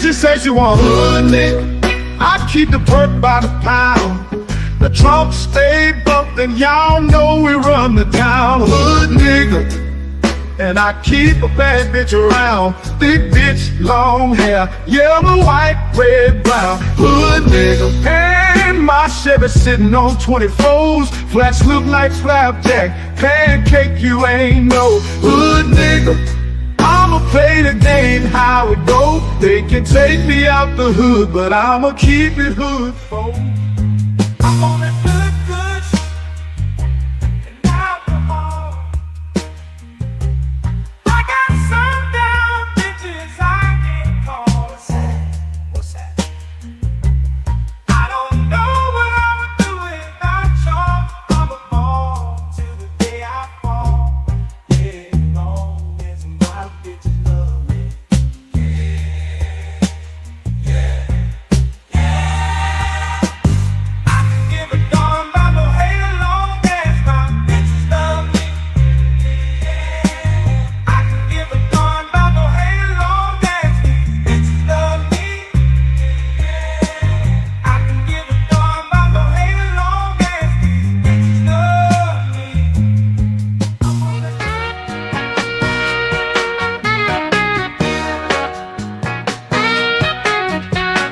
she say she want hood nigga. I keep the perk by the pound. The trunk stay bumped and y'all know we run the town. Hood nigga. And I keep a bad bitch around. Thick bitch, long hair, yellow, white, red, brown. Hood nigga. And my Chevy sitting on 24s. Flats look like flapjack. Pancake, you ain't no hood nigga. I'ma play the game how it go. They can take me out the hood, but I'ma keep it hood, folks. I'm on that good and alcohol. I got some down bitches I can't call. What's that? I don't know what I would do without y'all. I'm a ball till the day I fall. Yeah, long as my bitches love me. I can give a darn about no hate long as my bitches love me. I can give a darn about no hate long as these bitches love me. I can give a darn about no hate long as these bitches love me.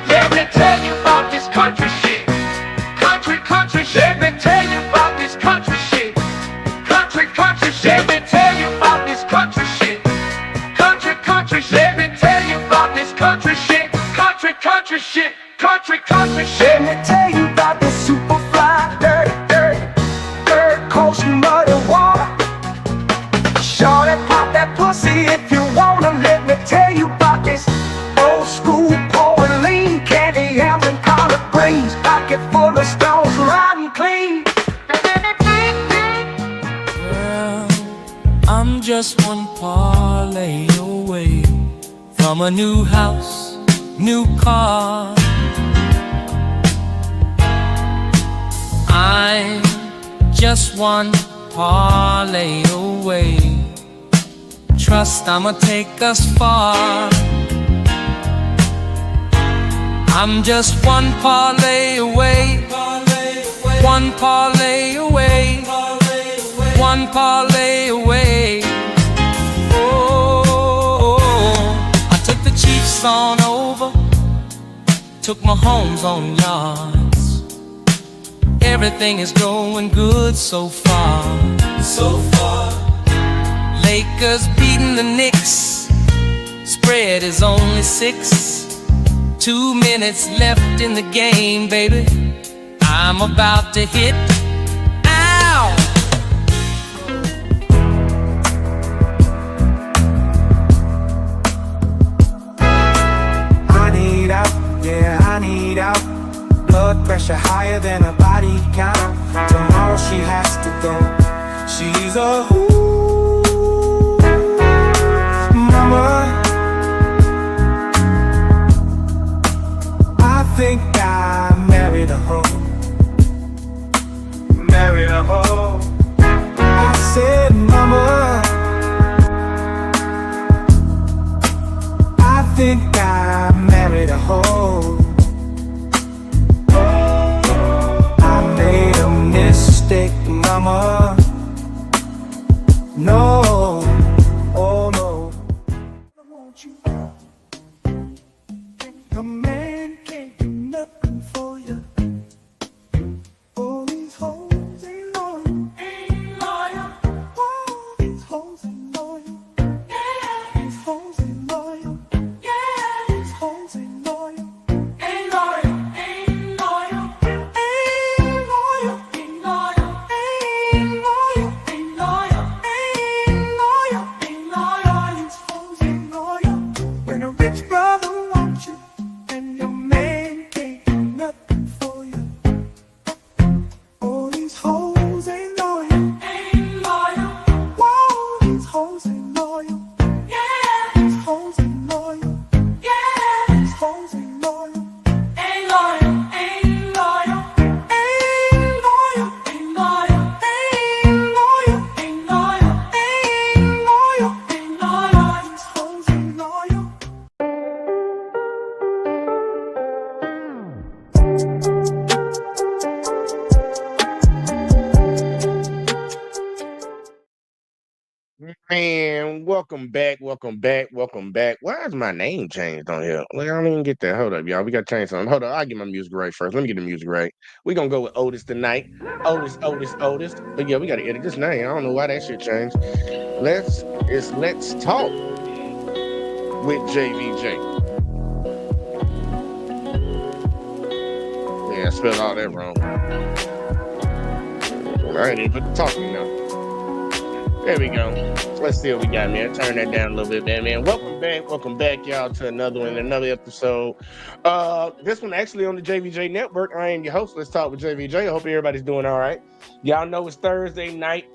Let me tell you about this country shit. Country shit. Let me tell you about this country shit. Country shit. Let me tell you about this country shit. Country shit. Let me tell you about this country shit. Country shit. Country shit. Let me tell you about this super fly, dirt, coast, mud and water. Shorty, pop that pussy if you wanna. Let me tell you about this old school pouring lean, candy yams and collard greens, pocket full of stones, riding clean. Well, I'm just one parlay away from a new house, new car. I'm just one parlay away. Trust I'ma take us far. I'm just one parlay away. One parlay away. One parlay away. Oh, I took the Chiefs on over, took my homes on yards. Everything is going good so far. Lakers beating the Knicks. Spread is only 6. 2 minutes left in the game, baby. I'm about to hit. Ow! I need out, yeah, I need out. Blood pressure higher than a body count. Tomorrow she has to go. She's a mama. I think I married a hoe. Married a hoe. I said, mama, I think I married a hoe. I made a mistake, mama. No, oh no. I want you. A man can't do nothing for you. All these hoes ain't loyal. All these hoes ain't loyal. These hoes ain't loyal. These hoes ain't loyal. Ain't loyal. Ain't loyal. Ain't loyal. Ain't loyal. Ain't loyal. Ain't loyal. Ain't loyal. Ain't loyal. These hoes ain't loyal. When a rich brother wants you and your Man, welcome back, welcome back, welcome back. Why is my name changed on here? Like, I don't even get that. Hold up, y'all. We got to change something. Hold up. I'll get my music right first. Let me get the music right. We're going to go with Otis tonight. Otis. But yeah, we got to edit this name. I don't know why that shit changed. Let's talk with JVJ. Yeah, I spelled all that wrong. I ain't even put the talking now. There we go. Let's see what we got, man. Turn that down a little bit, man. Welcome back, y'all, to another episode. This one actually on the JVJ Network. I am your host. Let's talk with JVJ. I hope everybody's doing all right. Y'all know it's Thursday night,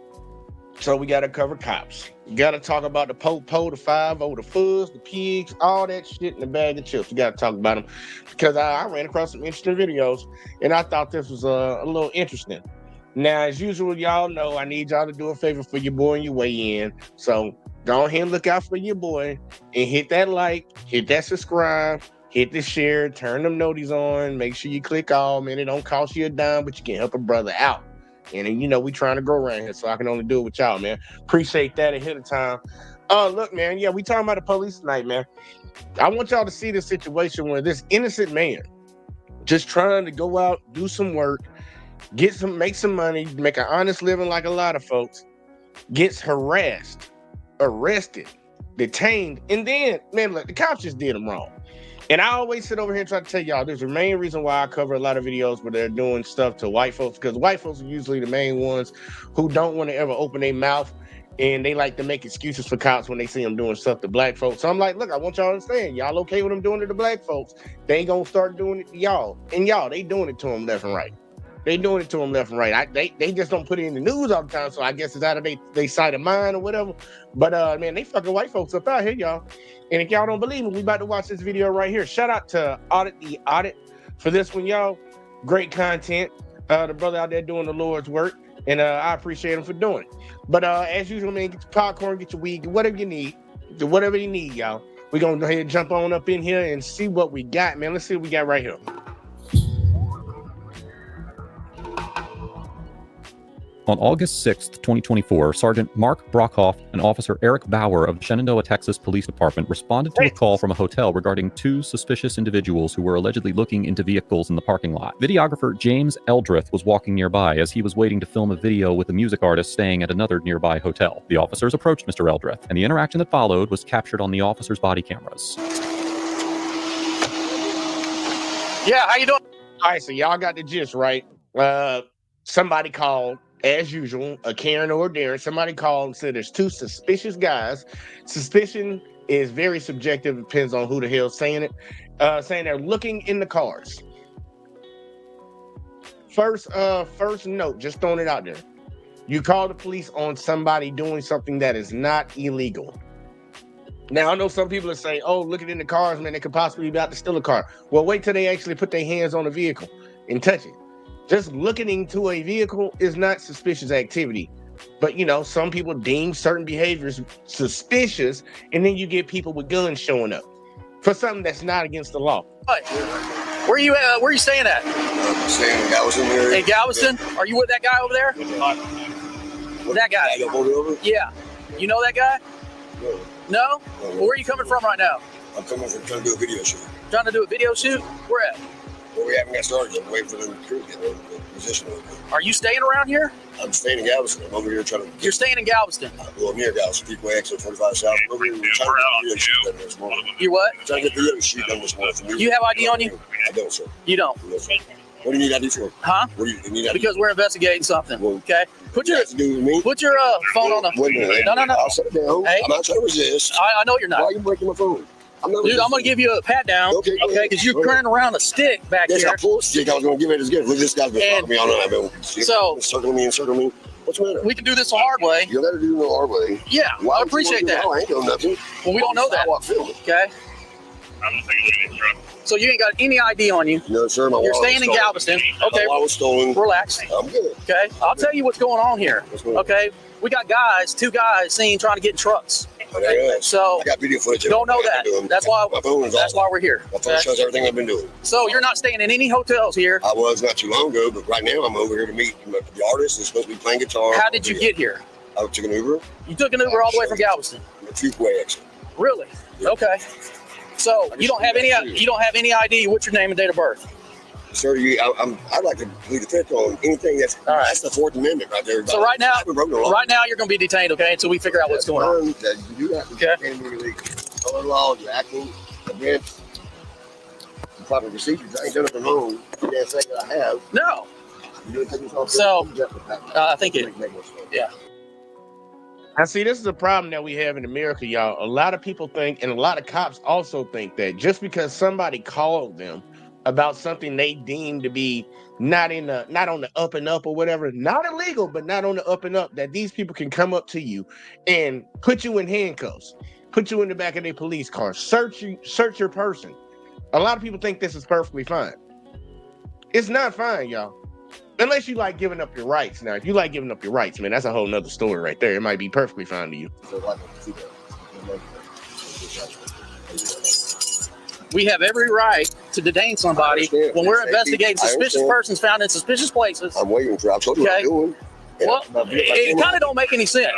so we got to cover cops. You got to talk about the po, the 5, the fuzz, the pigs, all that shit in the bag of chips. You got to talk about them because I ran across some interesting videos, and I thought this was a little interesting. Now, as usual, y'all know I need y'all to do a favor for your boy and your way in. So go ahead and look out for your boy and hit that like, hit that subscribe, hit the share, turn them noties on. Make sure you click all, man. It don't cost you a dime, but you can help a brother out. And you know, we trying to grow around here, so I can only do it with y'all, man. Appreciate that ahead of time. Look, man, yeah, we talking about the police tonight, man. I want y'all to see this situation where this innocent man just trying to go out, do some work, make some money, make an honest living like a lot of folks, gets harassed, arrested, detained, and then, man, look, the cops just did him wrong. And I always sit over here and try to tell y'all, there's the main reason why I cover a lot of videos where they're doing stuff to white folks, because white folks are usually the main ones who don't want to ever open their mouth, and they like to make excuses for cops when they see them doing stuff to black folks. So I'm like, look, I want y'all to understand, y'all okay with them doing it to black folks, they gonna start doing it to y'all. And y'all, they doing it to them left and right. They doing it to them left and right. They just don't put it in the news all the time, so I guess it's out of they sight of mind or whatever. But man, they fucking white folks up out here, y'all. And if y'all don't believe me, we about to watch this video right here. Shout out to Audit the Audit for this one, y'all. Great content. The brother out there doing the Lord's work, and I appreciate him for doing it. But as usual, man, get your popcorn, get your weed, get whatever you need. Do whatever you need, y'all. We're gonna go ahead and jump on up in here and see what we got, man. Let's see what we got right here. On August 6th, 2024, Sergeant Mark Brockhoff and Officer Eric Bauer of the Shenandoah, Texas Police Department responded to a call from a hotel regarding 2 suspicious individuals who were allegedly looking into vehicles in the parking lot. Videographer James Eldrith was walking nearby as he was waiting to film a video with a music artist staying at another nearby hotel. The officers approached Mr. Eldrith, and the interaction that followed was captured on the officers' body cameras. Yeah, how you doing? All right, so y'all got the gist, right? Somebody called, as usual, a Karen or a Darren. Somebody called and said there's 2 suspicious guys. Suspicion is very subjective. It depends on who the hell's saying it. Saying they're looking in the cars. First note, just throwing it out there. You call the police on somebody doing something that is not illegal. Now, I know some people are saying, oh, looking in the cars, man, they could possibly be about to steal a car. Well, wait till they actually put their hands on the vehicle and touch it. Just looking into a vehicle is not suspicious activity. But, you know, some people deem certain behaviors suspicious, and then you get people with guns showing up for something that's not against the law. What? Where are you staying at? I'm staying in Galveston area. In Galveston? Are you with that guy over there? That guy? I got pulled over? Yeah. You know that guy? No. No? Well, where are you coming from right now? I'm coming from trying to do a video shoot. Trying to do a video shoot? Where at? Well, we haven't got started yet. I'm waiting for them to get the position. Are you staying around here? I'm staying in Galveston. I'm over here trying to... You're staying in Galveston? Well, near Galveston. People exit 45 South. I'm over here trying to get the video shoot done this morning. You what? Trying to get the video shoot done this morning. Do you have ID on you? I don't, sir. You don't? No, sir. What do you need ID for? Huh? What do you need ID Because we're investigating something, Well, okay? Put your to do with me? phone on the... Wait a minute. No. I'll sit down. Hey. I'm not trying to resist. I know you're Why not. are you breaking my phone? I'm not Dude, I'm going to give you a pat down, Okay, go okay? ahead. Because you're Go ahead. carrying around a stick back Yes, here. I pulled a stick. I was going to give it as gift. Look, this guy's been And- following me all night. I've been So- circling me. What's the matter? We can do this the hard way. You got to do it our way. Yeah, Why I would you appreciate wanna that. do it? I ain't doing nothing. Well, we don't know that, Sidewalk filming. okay? So you ain't got any ID on you. No, sir. My You're wallet staying was in stolen. Galveston. Okay, My wallet was stolen. relax, I'm good. okay? I'll tell you what's going on here, What's going on? okay? We got 2 guys seen trying to get in trucks. Yeah. So I got video footage. of don't know everything that. I've been doing. That's why. My phone is That's off. why we're here. My phone okay? shows everything I've been doing. So you're not staying in any hotels here. I was not too long ago, but right now I'm over here to meet the artist that's supposed to be playing guitar. How did you get here? I took an Uber. You took an Uber all the way from Galveston. A two-way exit. Really? Okay. So you don't have any ID. What's your name and date of birth? Sir, I'd like to plead the fifth on anything that's All right. that's the Fourth Amendment right there. So right now, I haven't broken the law. right now you're going to be detained, okay, until we figure out what's going on. That you do have to Okay. detain me illegally. Color law, you're acting against the proper procedures. I ain't done nothing wrong. You can't say that I have. No. You didn't take yourself So, seriously. I think it. Make more sense. Yeah. I see this is a problem that we have in America, y'all. A lot of people think, and a lot of cops also think, that just because somebody called them about something they deem to be not on the up and up or whatever, not illegal, but not on the up and up, that these people can come up to you and put you in handcuffs, put you in the back of their police car, search your person. A lot of people think this is perfectly fine. It's not fine, y'all. Unless you like giving up your rights. Now, if you like giving up your rights, man, that's a whole nother story right there. It might be perfectly fine to you. So, like, see that. We have every right to detain somebody understand. when we're Safety, investigating I suspicious understand. persons found in suspicious places. I'm waiting for. I told you what I'm Okay. doing. And Well, it kind of don't make any sense.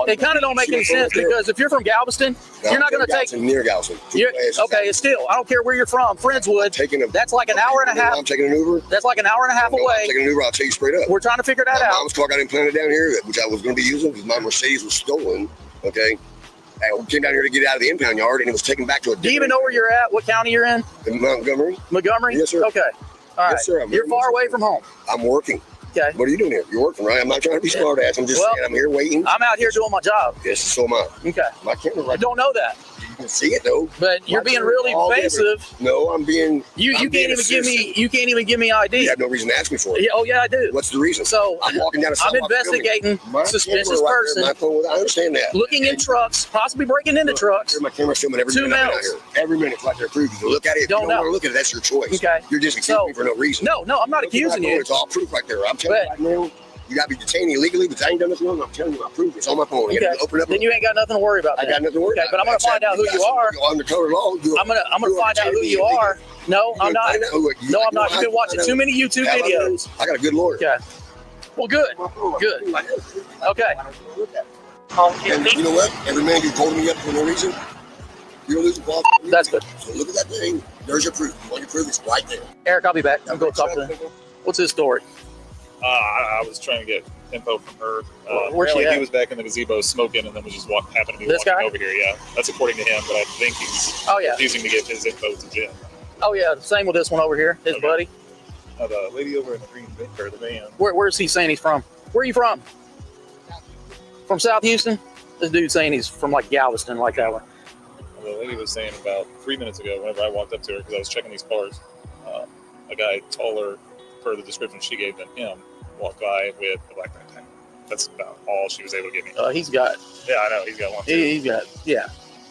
It kind of don't make any sense because if you're from Galveston, you're not going to take. near Galveston. Okay, it's still. I don't care where you're from. Friendswood. That's like an hour and a half. I'm taking an Uber. That's like an hour and a half No, I'm away. taking an Uber. I'll tell you straight up. We're trying to figure that My out. mom's car got implanted down here, which I was going to be using because my Mercedes was stolen. Okay. And we came down here to get out of the impound yard, and it was taken back to a. Do you even know where you're at? What county you're in? In Montgomery. Montgomery? Yes, sir. Okay. All right. Yes, sir. I'm You're very far much away so. from home. I'm working. Okay. What are you doing here? You're working, right? I'm not trying to be smart ass. I'm just Well, saying I'm here waiting. I'm out here doing my job. Yes, so am I. Okay. My camera I right. don't know that, You can see it though. but you're My being camera's really all evasive. No, I'm being. You I'm can't being even give me assistant. you can't even give me ID. You have no reason to ask me for it. Yeah, oh yeah, I do. What's the reason? So I'm walking down a I'm sidewalk investigating filming. My suspicious camera right there, person my phone, I understand that. looking in trucks, possibly breaking into trucks. My camera's filming every 2 minute I'm out minutes. here. Every minute, like they're proving. Look at it. If Don't you don't know. want to look at it, that's your choice. Okay. You're just accusing So- me for no reason. No, I'm not Look at my accusing phone, you. It's all proof right there. I'm telling you right now, you got to be detained illegally, but I ain't done this wrong. I'm telling you, my proof. It's on my phone. You Okay. gotta open up. Then you ain't got nothing to worry about. I then. got nothing to worry Okay, about. but I'm gonna find out who you are. You're undercover law. I'm gonna find out who you are. No, I'm not. No, I'm not. You've been watching too many YouTube videos. I got a good lawyer. Okay. Well, good. Good. Okay. And you know what? Every man who's holding me up for no reason, you're losing quality. That's good. So look at that thing. There's your proof. All your proof is right there. Eric, I'll be back. I'm going to talk to him. What's his story? I was trying to get info from her. Where's she apparently at? He was back in the gazebo smoking, and then was just happened to be This walking guy? over here. Yeah, that's according to him, but I think he's Oh yeah. refusing to give his info to Jim. Oh yeah. Same with this one over here. His Okay. buddy. The lady over in the green or the van. Where's he saying he's from? Where are you from? From South Houston? This dude's saying he's from like Galveston, like that one. The lady was saying about 3 minutes ago, whenever I walked up to her, because I was checking these cars, a guy taller, per the description she gave than him, walked by with a black backpack. That's about all she was able to give me. He's got. Yeah, I know he's got one too, He's got. Yeah.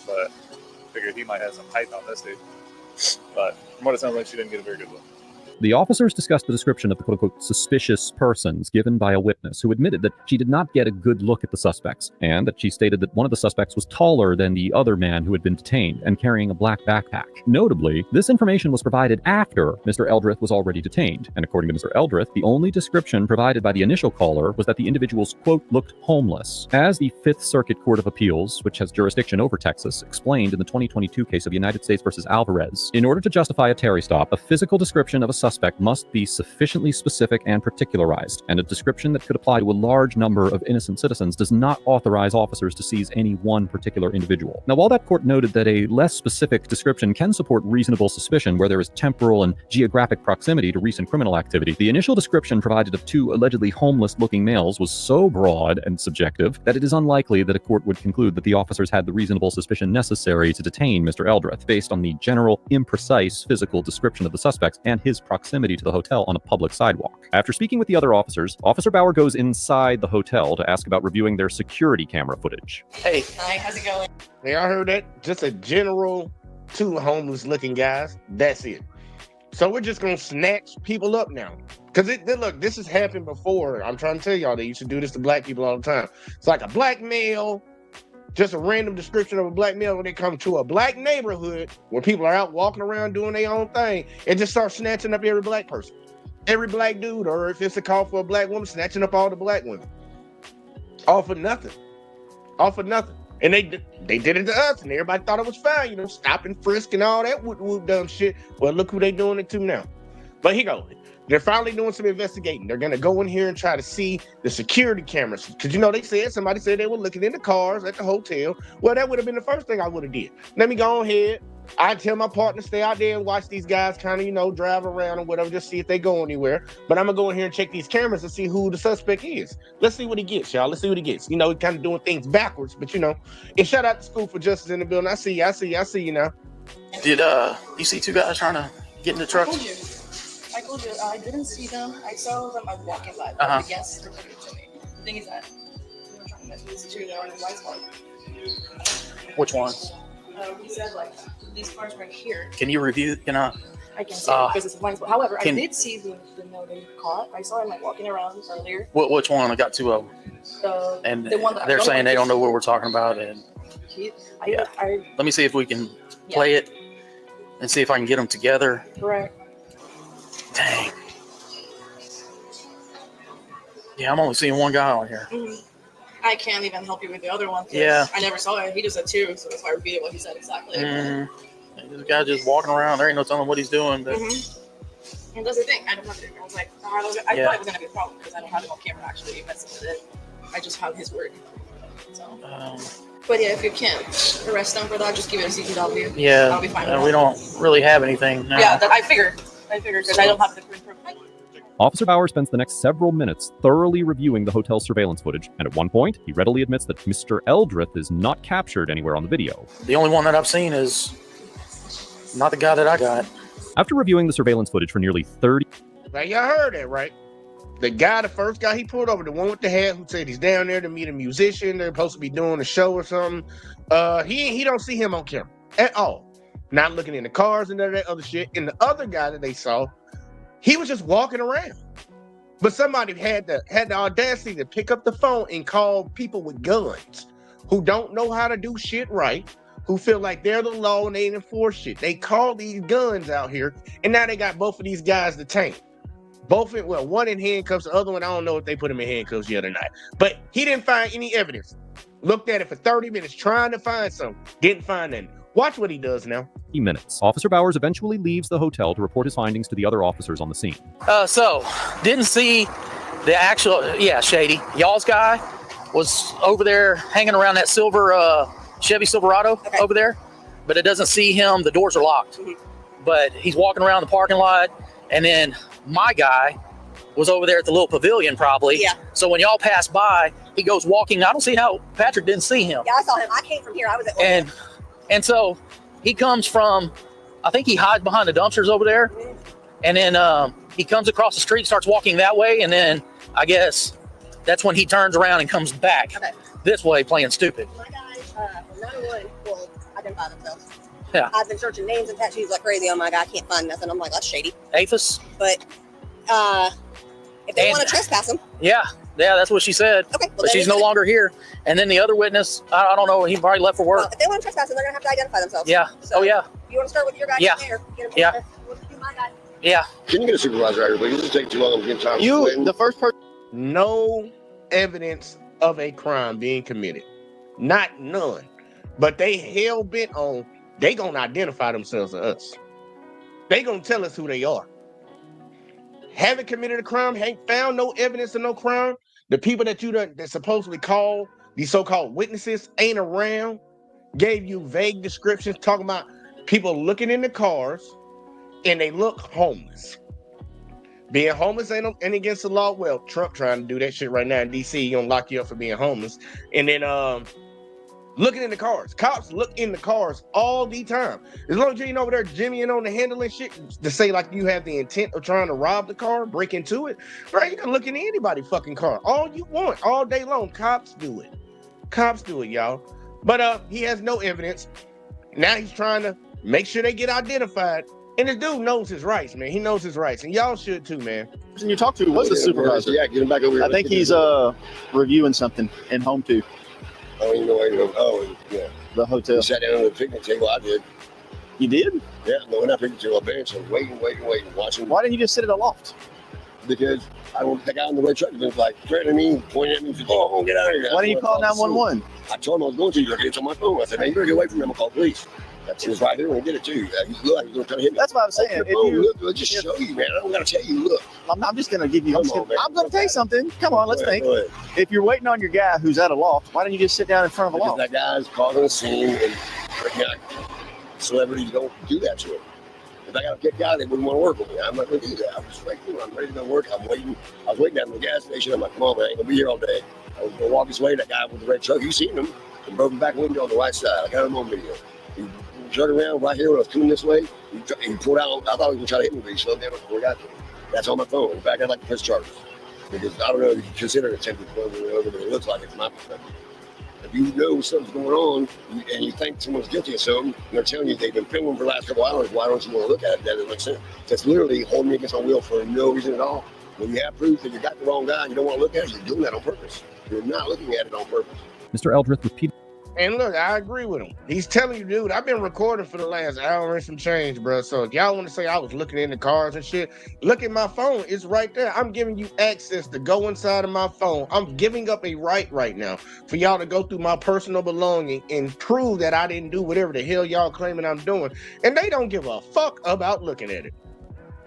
but I figured he might have some height on this dude. But from what it sounds like, she didn't get a very good look. The officers discussed the description of the quote-unquote suspicious persons given by a witness who admitted that she did not get a good look at the suspects, and that she stated that one of the suspects was taller than the other man who had been detained and carrying a black backpack. Notably, this information was provided after Mr. Eldrith was already detained, and according to Mr. Eldrith, the only description provided by the initial caller was that the individuals, quote, looked homeless. As the Fifth Circuit Court of Appeals, which has jurisdiction over Texas, explained in the 2022 case of United States versus Alvarez, in order to justify a Terry stop, a physical description of a suspect must be sufficiently specific and particularized, and a description that could apply to a large number of innocent citizens does not authorize officers to seize any one particular individual. Now, while that court noted that a less specific description can support reasonable suspicion where there is temporal and geographic proximity to recent criminal activity, the initial description provided of two allegedly homeless-looking males was so broad and subjective that it is unlikely that a court would conclude that the officers had the reasonable suspicion necessary to detain Mr. Eldrith based on the general, imprecise physical description of the suspects and his proximity to the hotel on a public sidewalk. After speaking with the other officers, Officer Bauer goes inside the hotel to ask about reviewing their security camera footage. Hey. Hi, how's it going? Hey, y'all heard that? Just a general two homeless looking guys. That's it. So we're just gonna snatch people up now. Cause look, this has happened before. I'm trying to tell y'all they used to do this to black people all the time. It's like a black male, just a random description of a black male when they come to a black neighborhood where people are out walking around doing their own thing and just start snatching up every black person. Every black dude, or if it's a call for a black woman, snatching up all the black women. All for nothing. All for nothing. And they did it to us, and everybody thought it was fine, you know, stop and frisk and all that whoop dumb shit. Well, look who they doing it to now. But here go. They're finally doing some investigating. They're gonna go in here and try to see the security cameras. Cause you know, somebody said they were looking in the cars at the hotel. Well, that would have been the first thing I would have did. Let me go ahead. I'd tell my partner to stay out there and watch these guys kind of, you know, drive around or whatever, just see if they go anywhere. But I'm gonna go in here and check these cameras and see who the suspect is. Let's see what he gets, y'all. Let's see what he gets. You know, he's kind of doing things backwards, but you know. And shout out to School for Justice in the building. I see you now. Did you see two guys trying to get in the truck? I told you, I didn't see them. I saw them. I was walking by. Uh-huh. Yes, they reported to me. The thing is that they were trying to mess with these two that were in white cars. Which ones? He said like these cars right here. Can you review? Can I? I can't see it because it's a blind spot. However, I can- did see the note they caught. I saw him like walking around earlier. Which one? I got two of them, and the one that I they're don't saying like they is- don't know what we're talking about. And Yeah. let me see if we can play it and see if I can get them together. Right. Dang. Yeah, I'm only seeing one guy on here. I can't even help you with the other one. 'Cause Yeah. I never saw it. He just said two, so that's why I repeated what he said exactly. This guy just walking around. There ain't no telling what he's doing. But And that's the thing. I don't have it. I was like, I thought it was gonna be a problem because I don't have it on camera actually messing with it. I just have his word. So. But yeah, if you can't arrest them for that, just give it a CCW. yeah, I'll be fine with we that. don't really have anything now. Yeah, I figured because I don't have the proof. Officer Bauer spends the next several minutes thoroughly reviewing the hotel surveillance footage, and at one point, he readily admits that Mr. Eldrith is not captured anywhere on the video. The only one that I've seen is not the guy that I got. After reviewing the surveillance footage for nearly 30 Now, y'all heard that, right? The first guy he pulled over, the one with the hat who said he's down there to meet a musician. They're supposed to be doing a show or something. He don't see him on camera at all. Not looking in the cars and none of that other shit. And the other guy that they saw, he was just walking around. But somebody had the audacity to pick up the phone and call people with guns who don't know how to do shit right, who feel like they're the law and they enforce shit. They call these guns out here, and now they got both of these guys detained. One in handcuffs, the other one, I don't know if they put him in handcuffs yet or not. But he didn't find any evidence. Looked at it for 30 minutes trying to find something. Didn't find anything. Watch what he does now. minutes. Officer Bowers eventually leaves the hotel to report his findings to the other officers on the scene. So didn't see the actual, Shady. Y'all's guy was over there hanging around that silver Chevy Silverado over there, but it doesn't see him. The doors are locked, but he's walking around the parking lot. And then my guy was over there at the little pavilion probably. Yeah. So when y'all pass by, he goes walking. I don't see how Patrick didn't see him. Yeah, I saw him. I came from here. I was at And so he comes from, I think he hides behind the dumpsters over there. And then he comes across the street, starts walking that way. And then I guess that's when he turns around and comes back this way playing stupid. My guys from 901 will identify themselves. Yeah. I've been searching names and tattoos like crazy on my guy. I can't find nothing. I'm like, that's shady. Aphis? But if they want to trespass him. Yeah, that's what she said. Okay. But she's no longer here. And then the other witness, I don't know, he probably left for work. Well, if they want to trespass him, they're going to have to identify themselves. Yeah. So, yeah. You want to start with your guy? Yeah. There, get him Yeah. there. We'll do my guy. Yeah. Can you get a supervisor out here, please? This is taking too long. I'm getting time. The first person. No evidence of a crime being committed. Not none. But they hell bent on, they gonna identify themselves to us. They gonna tell us who they are. Haven't committed a crime, ain't found no evidence of no crime. The people that that supposedly call, these so-called witnesses, ain't around. Gave you vague descriptions talking about people looking in the cars and they look homeless. Being homeless ain't against the law. Well, Trump trying to do that shit right now in DC. He gonna lock you up for being homeless. And then looking in the cars. Cops look in the cars all the time. As long as you ain't over there jimmying on the handle and shit to say like you have the intent of trying to rob the car, break into it, bro, you can look in anybody's fucking car all you want, all day long. Cops do it. Cops do it, y'all. But he has no evidence. Now he's trying to make sure they get identified. And this dude knows his rights, man. He knows his rights. And y'all should too, man. The person you talked to was the supervisor. Yeah, get him back over here. I think he's reviewing something in home too. Oh, you know, yeah. The hotel. He sat down on the picnic table. I did. You did? Yeah, no, we're not picnic table. I bench. I was waiting, watching. Why didn't you just sit at a loft? because I don't. The guy on the red truck was like threatening me, pointing at me, said, "Oh, get out of here!" Why didn't you call 911? I told him I was going to. He's like, "It's on my phone." I said, "Man, you better get away from me. I'm gonna call police." That's just right there when he did it too. You look like he's gonna try to hit me. That's what I'm saying. If If you, look, I'll just show you, man. I don't gotta tell you. Look, I'm just gonna give you. I'm gonna tell you something. Come on, let's think. Go ahead. If you're waiting on your guy who's at a loft, why don't you just sit down in front of a Because loft? that guy's causing a scene, and celebrities don't do that to him. If I got a kick out, they wouldn't want to work with me. I'm not going to do that. I'm just like, I'm ready to go work. I'm waiting. I was waiting down at the gas station. I'm like, come on, man, I ain't going to be here all day. I was going to walk this way. That guy with the red truck, you seen him, and broke the back window on the right side. I got him on video. He turned around right here when I was coming this way. He pulled out. I thought he was going to try to hit me, but he slowed down before he got to me. That's on my phone. In fact, I'd like to press charges. Because I don't know if you consider it attempted murder or whatever, but it looks like it from my perspective. If you know something's going on and you think someone's guilty of something, and they're telling you they've been filming for the last couple hours, why don't you want to look at it? That doesn't make sense. That's literally holding me against my will for no reason at all. When you have proof that you got the wrong guy and you don't want to look at it, you're doing that on purpose. You're not looking at it on purpose. Mr. Eldredge repeated. And look, I agree with him. He's telling you, dude, I've been recording for the last hour and some change, bro. So if y'all want to say I was looking in the cars and shit, look at my phone. It's right there. I'm giving you access to go inside of my phone. I'm giving up a right now for y'all to go through my personal belonging and prove that I didn't do whatever the hell y'all claiming I'm doing. And they don't give a fuck about looking at it.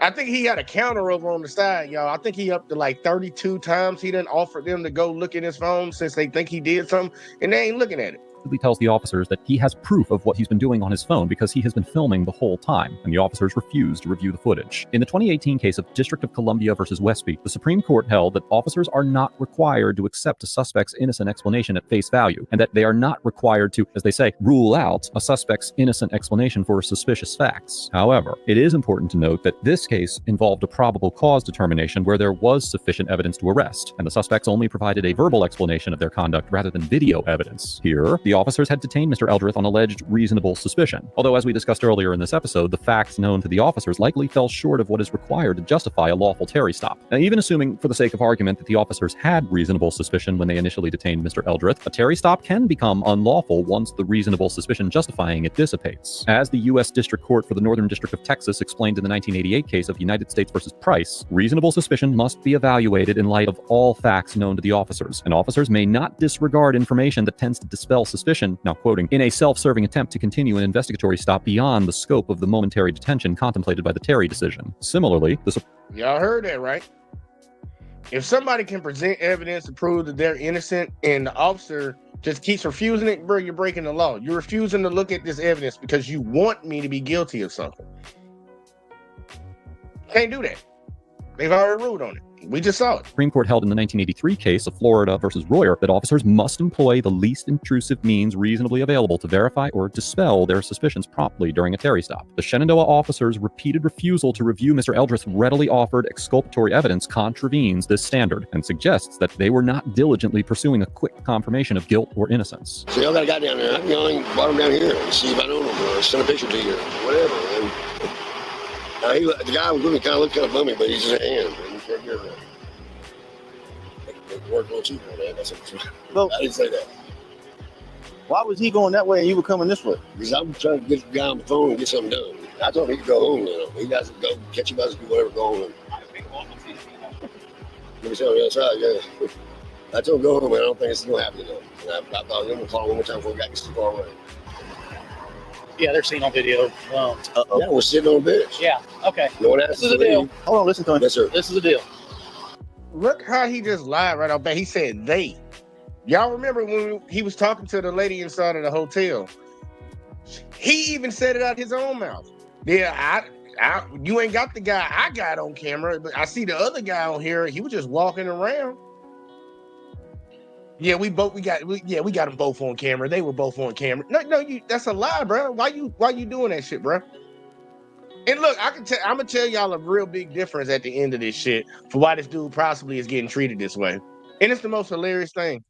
I think he had a counter over on the side, y'all. I think he up to like 32 times he done offered them to go look at his phone since they think he did something, and they ain't looking at it. Tells the officers that he has proof of what he's been doing on his phone because he has been filming the whole time, and the officers refused to review the footage. In the 2018 case of District of Columbia versus Westby, the Supreme Court held that officers are not required to accept a suspect's innocent explanation at face value, and that they are not required to, as they say, rule out a suspect's innocent explanation for suspicious facts. However, it is important to note that this case involved a probable cause determination where there was sufficient evidence to arrest, and the suspects only provided a verbal explanation of their conduct rather than video evidence. Here, the officers had detained Mr. Eldredge on alleged reasonable suspicion. Although, as we discussed earlier in this episode, the facts known to the officers likely fell short of what is required to justify a lawful Terry stop. Now, even assuming, for the sake of argument, that the officers had reasonable suspicion when they initially detained Mr. Eldredge, a Terry stop can become unlawful once the reasonable suspicion justifying it dissipates. As the U.S. District Court for the Northern District of Texas explained in the 1988 case of United States versus Price, reasonable suspicion must be evaluated in light of all facts known to the officers, and officers may not disregard information that tends to dispel suspicion, now quoting, in a self-serving attempt to continue an investigatory stop beyond the scope of the momentary detention contemplated by the Terry decision. Similarly, Y'all heard that, right? If somebody can present evidence to prove that they're innocent and the officer just keeps refusing it, bro, you're breaking the law. You're refusing to look at this evidence because you want me to be guilty of something. Can't do that. They've already ruled on it. We just saw it. Supreme Court held in the 1983 case of Florida versus Royer that officers must employ the least intrusive means reasonably available to verify or dispel their suspicions promptly during a Terry stop. The Shenandoah officers' repeated refusal to review Mr. Eldredge's readily offered exculpatory evidence contravenes this standard and suggests that they were not diligently pursuing a quick confirmation of guilt or innocence. So y'all got a guy down there. I can brought him down here and see if I know him or send a picture to you or whatever. And the guy was looking kind of bummy, but he's in a hand. It worked a little cheaper, man. That's what I didn't say that. Why was he going that way and you were coming this way? Because I'm trying to get the guy on the phone and get something done. I told him he could go home now. He guys go catch you guys, do whatever, go home. Let me say on the other side, yeah. I told him go home, man. I don't think it's going to happen though. And I thought I'm going to call him one more time before we got too far away. Yeah, they're seen on video. Yeah, we're sitting on a bench. Yeah, okay. No one asked This is the deal. Hold on, listen to him. Yes, sir. This is the deal. Look how he just lied right off bat. He said they. Y'all remember when he was talking to the lady inside of the hotel? He even said it out his own mouth. Yeah, you ain't got the guy I got on camera, but I see the other guy on here. He was just walking around. Yeah, we got them both on camera. They were both on camera. No, that's a lie, bro. Why you doing that shit, bro? And look, I'm gonna tell y'all a real big difference at the end of this shit for why this dude possibly is getting treated this way. And it's the most hilarious thing.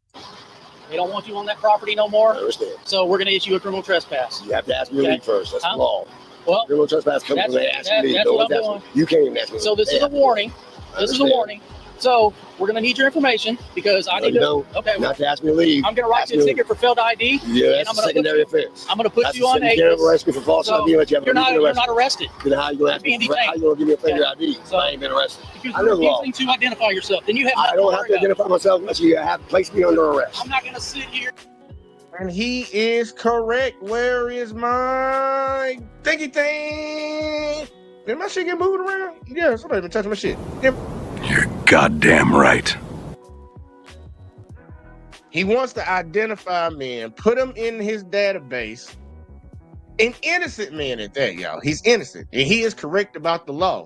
They don't want you on that property no more. I understand. So we're gonna issue a criminal trespass. You have to ask me to leave first. That's the law. Well, criminal trespass comes when they ask you to leave. That's what I'm doing. You can't even ask me. So this is a warning. This is a warning. So we're gonna need your information because I need to. No, Okay. not to ask me to leave. I'm gonna write you a ticket for failed ID. Yeah, and that's I'm a gonna secondary put you, offense. I'm gonna put That's you on secondary ACE. arrest for false So ID. But you're not arrested. Then how you gonna ask Being me? How detained. you gonna give me a fake ID? So- I ain't been arrested. Because I know you're the law. refusing to identify yourself. Then you have. I nothing don't to have to worry about. identify myself unless you have placed me under arrest. I'm not gonna sit here. And he is correct. Where is my thingy thing? Did my shit get moved around? Yeah, somebody been touching my shit. Yeah. You're goddamn right. He wants to identify men, put them in his database. An innocent man at that, y'all. He's innocent. And he is correct about the law.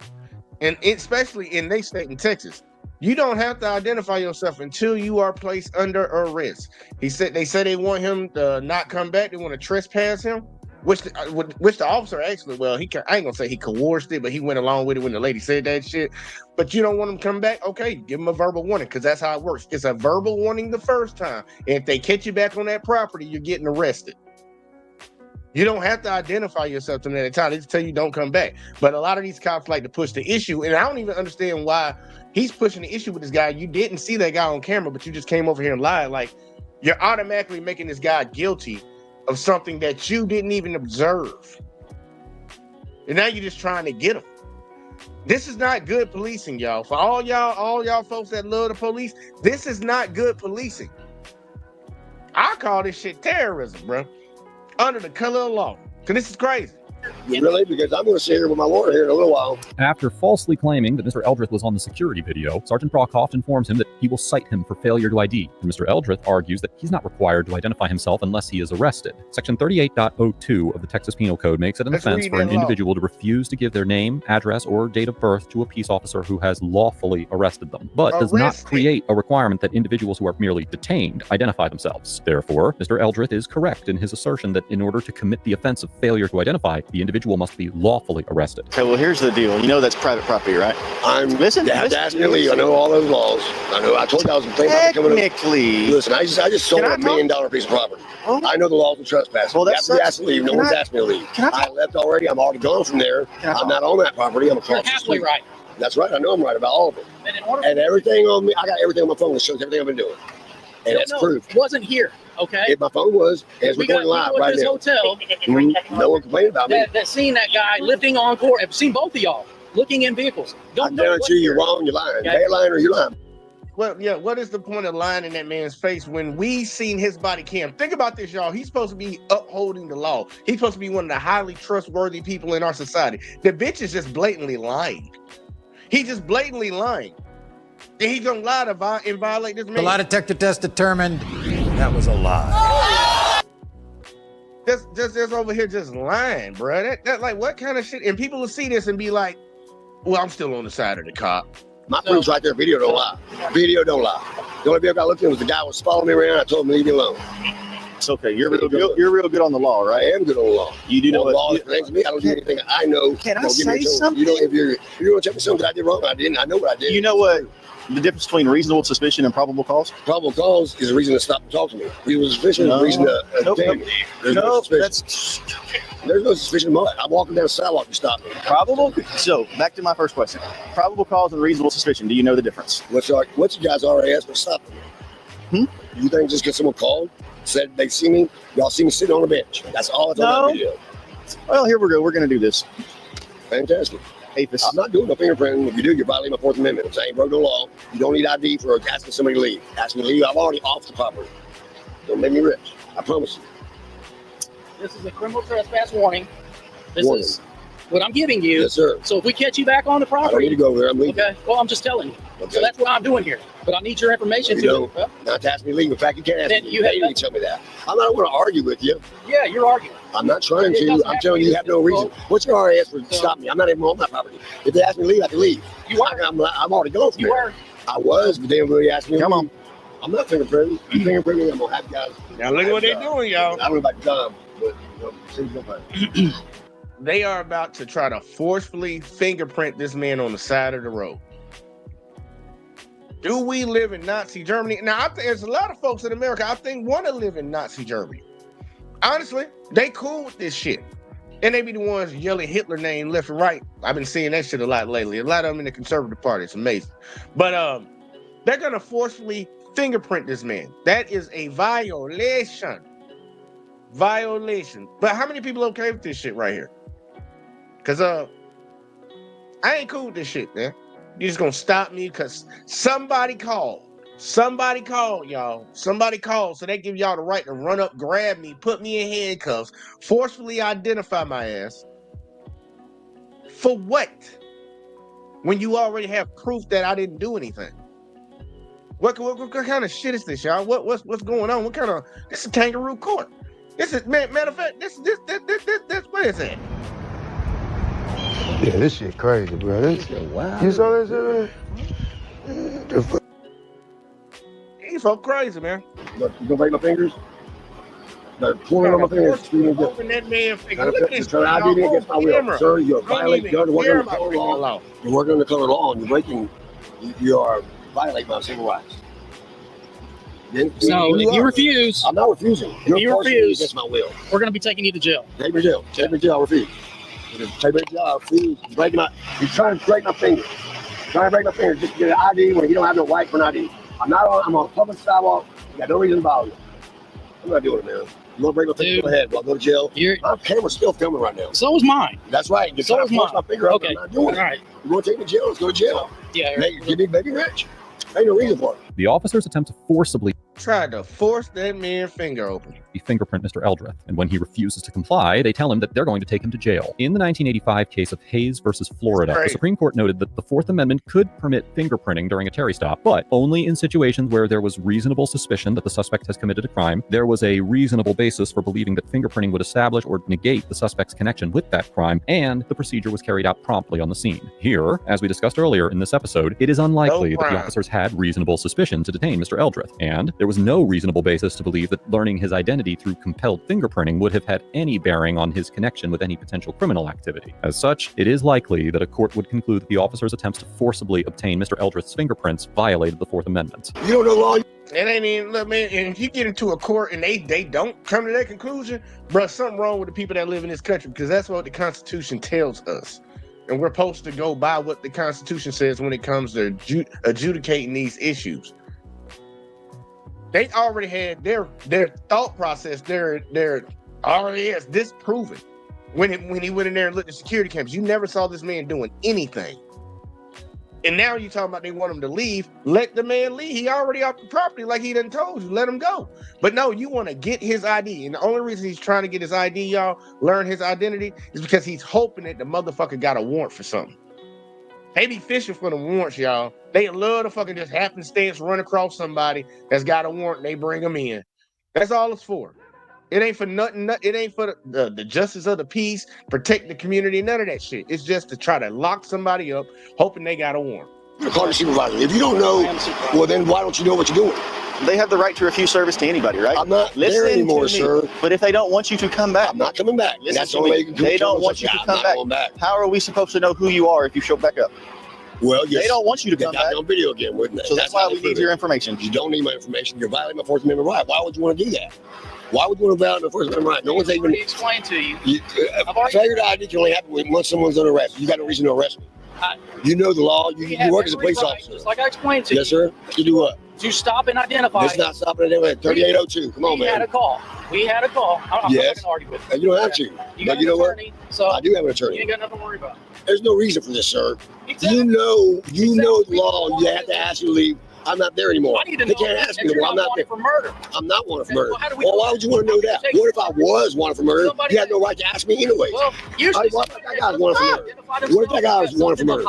And especially in their state in Texas. You don't have to identify yourself until you are placed under arrest. They said they want him to not come back. They want to trespass him, which the officer actually, I ain't gonna say he coerced it, but he went along with it when the lady said that shit. But you don't want him to come back? Okay, give him a verbal warning because that's how it works. It's a verbal warning the first time. And if they catch you back on that property, you're getting arrested. You don't have to identify yourself to them at a time. They just tell you don't come back. But a lot of these cops like to push the issue, and I don't even understand why he's pushing the issue with this guy. You didn't see that guy on camera, but you just came over here and lied. Like, you're automatically making this guy guilty of something that you didn't even observe. And now you're just trying to get him. This is not good policing, y'all. For all y'all folks that love the police, this is not good policing. I call this shit terrorism, bro. Under the color of law. Because this is crazy. Really? Because I'm going to sit here with my lawyer here in a little while. After falsely claiming that Mr. Eldrith was on the security video, Sergeant Brockhoff informs him that he will cite him for failure to ID. And Mr. Eldrith argues that he's not required to identify himself unless he is arrested. Section 38.02 of the Texas Penal Code makes it an Let's offense read for an that law. individual to refuse to give their name, address, or date of birth to a peace officer who has lawfully arrested them, but does not Arrested. create a requirement that individuals who are merely detained identify themselves. Therefore, Mr. Eldrith is correct in his assertion that in order to commit the offense of failure to identify, the individual must be lawfully arrested. Okay, well, here's the deal. You know that's private property, right? You have to ask me to leave. I know all those laws. I told you I was thinking about becoming Technically. Listen, I just sold Can I a $1 million piece of property. I know the laws of trespassing. Well, You that's have to ask me to leave. No can one's I- asked me to leave. can I I left already. I'm already gone from there. Can I I'm not on that property. I'm You're across the halfway street. right. That's right. I know I'm right about all of it. And in order And everything on me, I got everything on my phone that shows everything I've been doing. And that's proof. It wasn't here. Okay. If my phone was, and it's We got recording live people at right this now. hotel No one complained about me. that seen that guy lifting on court. I've seen both of y'all looking in vehicles. I Don't know guarantee what you're wrong. You're lying. Okay. They lying or you're lying. Well, yeah, what is the point of lying in that man's face when we seen his body cam? Think about this, y'all. He's supposed to be upholding the law. He's supposed to be one of the highly trustworthy people in our society. The bitch is just blatantly lying. He's just blatantly lying. And he's gonna lie to and violate this man. The lie detector test determined that was a lie. Just over here just lying, bro. That like what kind of shit? And people will see this and be like, well, I'm still on the side of the cop. My proof's right there. Video don't lie. Video don't lie. The only video I looked at was the guy was following me around. I told him to leave me alone. It's okay. You're real good on the law, I right? am good on the law. You do know the law what? explains to me. I don't do anything I know. Can I Don't give me say a chance. something? You know, if you're gonna tell me something that I did wrong, I didn't. I know what I did. You know what? The difference between reasonable suspicion and probable cause? Probable cause is a reason to stop and talk to me. Reasonable suspicion is a reason to detain me. There's no suspicion. There's no suspicion. I'm walking down the sidewalk. You stop me. Probable. So back to my first question: probable cause and reasonable suspicion. Do you know the difference? What you guys already asked for stopping me? You think just because someone called, said they see me, y'all see me sitting on a bench? That's all that's on that video. Well, here we go. We're going to do this. Fantastic. APHIS. I'm not doing no fingerprinting. If you do, you're violating my Fourth Amendment. I ain't broke no law. You don't need ID for asking somebody to leave. Asking me to leave, I'm already off the property. Don't make me rich. I promise you. This is a criminal trespass warning. This Warning. is what I'm giving you. Yes, sir. So if we catch you back on the I don't need property, to go over there. I'm leaving. okay. Well, I'm just telling you. Okay. So that's what I'm doing here. But I need your information You to. don't. Well, Not to ask me to leave. In fact, you can't ask Then me. you have need to tell me that. I'm not going to argue with you. yeah, you're arguing. I'm not trying It to. doesn't I'm have telling to you, be you have no physical. reason. What's your RAS for stop me? I'm not even on that property. If they ask me to leave, I can leave. You are. I'm already gone from You there. are. I was, but they didn't really ask me. Come on. I'm not fingerprinting. Fingerprinting, I'm gonna have guys. Now look at what they're doing, y'all. I don't know about John, but seems nobody. They are about to try to forcefully fingerprint this man on the side of the road. Do we live in Nazi Germany? Now, I think there's a lot of folks in America, I think, want to live in Nazi Germany. Honestly, they cool with this shit. And they be the ones yelling Hitler name left and right. I've been seeing that shit a lot lately. A lot of them in the conservative party. It's amazing. But They're gonna forcefully fingerprint this man. That is a violation. Violation. But how many people okay with this shit right here? Cause I ain't cool with this shit, man. You just gonna stop me because somebody called. Somebody called, y'all. Somebody called, so they give y'all the right to run up, grab me, put me in handcuffs, forcefully identify my ass. For what? When you already have proof that I didn't do anything. What kind of shit is this, y'all? What's going on? What kind of this is kangaroo court? This is matter of fact, this what is it? Yeah, this shit crazy, bro. This shit wild. You saw this shit, man? He's so crazy, man. You gonna break my fingers? Pulling on my fingers. Open that man finger. Look at this. I did it against my will. Sir, you're violating the working on the color law. You're working on the color law and you're breaking, you are violating my civil rights. So if you refuse, I'm not refusing. If you refuse, against my will. We're going to be taking you to jail. Take me to jail. Take me to jail. I refuse. Take me to jail. I refuse. You're trying to break my finger. Trying to break my finger just to get an ID when you don't have no right for an ID. I'm on a public sidewalk. You got no reason to bother me. I'm not doing it, man. You want to break my finger? Go ahead. I'll go to jail. My camera's still filming right now. So is mine. That's right. You're so trying is to force mine. my finger up. Okay. I'm not doing it. All right. You want to take me to jail? Let's go to jail. Yeah. Give me baby rich. Ain't no reason for it. The officers attempt to forcibly tried to force that man's finger open. Fingerprint Mr. Eldreth, and when he refuses to comply, they tell him that they're going to take him to jail. In the 1985 case of Hayes versus Florida, the Supreme Court noted that the Fourth Amendment could permit fingerprinting during a Terry stop, but only in situations where there was reasonable suspicion that the suspect has committed a crime, there was a reasonable basis for believing that fingerprinting would establish or negate the suspect's connection with that crime, and the procedure was carried out promptly on the scene. Here, as we discussed earlier in this episode, it is unlikely that the officers had reasonable suspicion to detain Mr. Eldreth, and there was no reasonable basis to believe that learning his identity through compelled fingerprinting would have had any bearing on his connection with any potential criminal activity. As such, it is likely that a court would conclude that the officers' attempts to forcibly obtain Mr. Eldreth's fingerprints violated the Fourth Amendment. You don't know law. It ain't even, look, man, and if you get into a court and they don't come to that conclusion, bruh, something wrong with the people that live in this country, because that's what the Constitution tells us. And we're supposed to go by what the Constitution says when it comes to adjudicating these issues. They already had their thought process, their RAS disproven when he went in there and looked at security cameras. You never saw this man doing anything. And now you're talking about they want him to leave. Let the man leave. He already off the property like he done told you. Let him go. But no, you want to get his ID. And the only reason he's trying to get his ID, y'all, learn his identity, is because he's hoping that the motherfucker got a warrant for something. They be fishing for the warrants, y'all. They love to fucking just happenstance run across somebody that's got a warrant and they bring them in. That's all it's for. It ain't for nothing. It ain't for the justice of the peace, protect the community, none of that shit. It's just to try to lock somebody up, hoping they got a warrant. You're called a supervisor. If you don't know, well, then why don't you know what you're doing? They have the right to refuse service to anybody, right? I'm not there anymore, sir. But if they don't want you to come back, I'm not coming back. That's the only way you can they don't want you to come back. How are we supposed to know who you are if you show back up? Well, yes. They don't want you to come back. on video again, wouldn't they? So that's why we need your information. You don't need my information. You're violating my Fourth Amendment right. Why would you want to do that? Why would you want to violate my Fourth Amendment right? No one's even explained to you. Failure to ID can only happen once someone's under arrest. You got no reason to arrest me. You know the law. You work as a police officer. Just like I explained to you. Yes, sir. To do what? To stop and identify. It's not stopping at 3802. Come on, man. We had a call. I'm yes. not going to argue with you. You don't have to. You got you know attorney, what? So I do have an attorney. You ain't got nothing to worry about. There's no reason for this, sir. Exactly. You know the law. You have to ask you to leave. I'm not there anymore. I need to they know can't ask me. I'm not there for murder. I'm not wanted for murder. Well, why would you want to know that? What if I was wanted for murder? You had no right to ask me anyways. Well, usually what if that guy was wanted for murder? What if that guy was wanted for murder?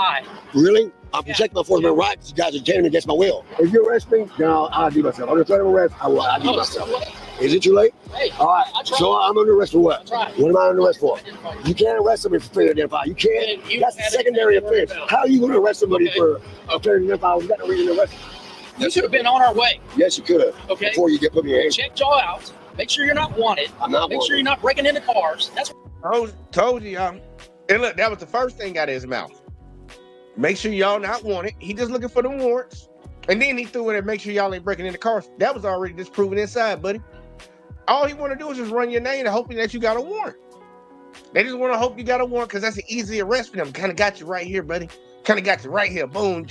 Really? I'm protecting my Fourth Amendment rights. You guys are attending against my will. If you arrest me, then I'll do myself. Under threat of arrest, I'll do myself. Is it too late? Hey, all right. So I'm under arrest for what? What am I under arrest for? You can't arrest somebody for failure to identify. You can't. That's a secondary offense. How are you going to arrest somebody for a failure to identify? We've got no reason to arrest them. You should have been on our way. Yes, you could have. Okay. Before you get put in your hands. Check y'all out. Make sure you're not wanted. I'm not Make wanted. sure you're not breaking into cars. That's told you, y'all. And look, that was the first thing out of his mouth. Make sure y'all not wanted. He just looking for the warrants. And then he threw in and make sure y'all ain't breaking into cars. That was already disproven inside, buddy. All he want to do is just run your name and hoping that you got a warrant. They just want to hope you got a warrant because that's an easy arrest for them. Kind of got you right here, buddy. Kind of got you right here. Boom.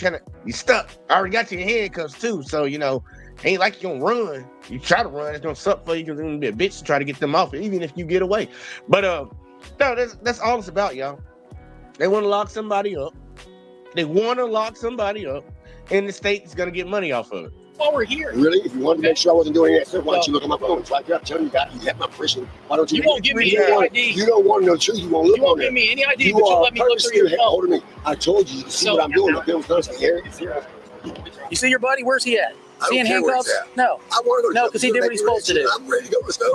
You stuck. I already got you in handcuffs too. So, you know, ain't like you gonna run. You try to run, it's gonna suck for you because it's gonna be a bitch to try to get them off, even if you get away. But no, that's all it's about, y'all. They want to lock somebody up. And the state is gonna get money off of it. While we're here. Really? If you wanted to make sure I wasn't doing that stuff, why don't you look at my phone? It's like, I'm telling you, you have my permission. Why don't you? You won't give me any ID. You don't want to know the truth. You won't look You won't on give there. me any ID, but you'll let me look through your phone. Hold me. I told you. See what I'm doing. The film's constantly here. You see your buddy? Where's he at? Is he in I don't care where handcuffs? he's at. No. I want to go. No, because he did what he's supposed to do. I'm ready to go. Let's go.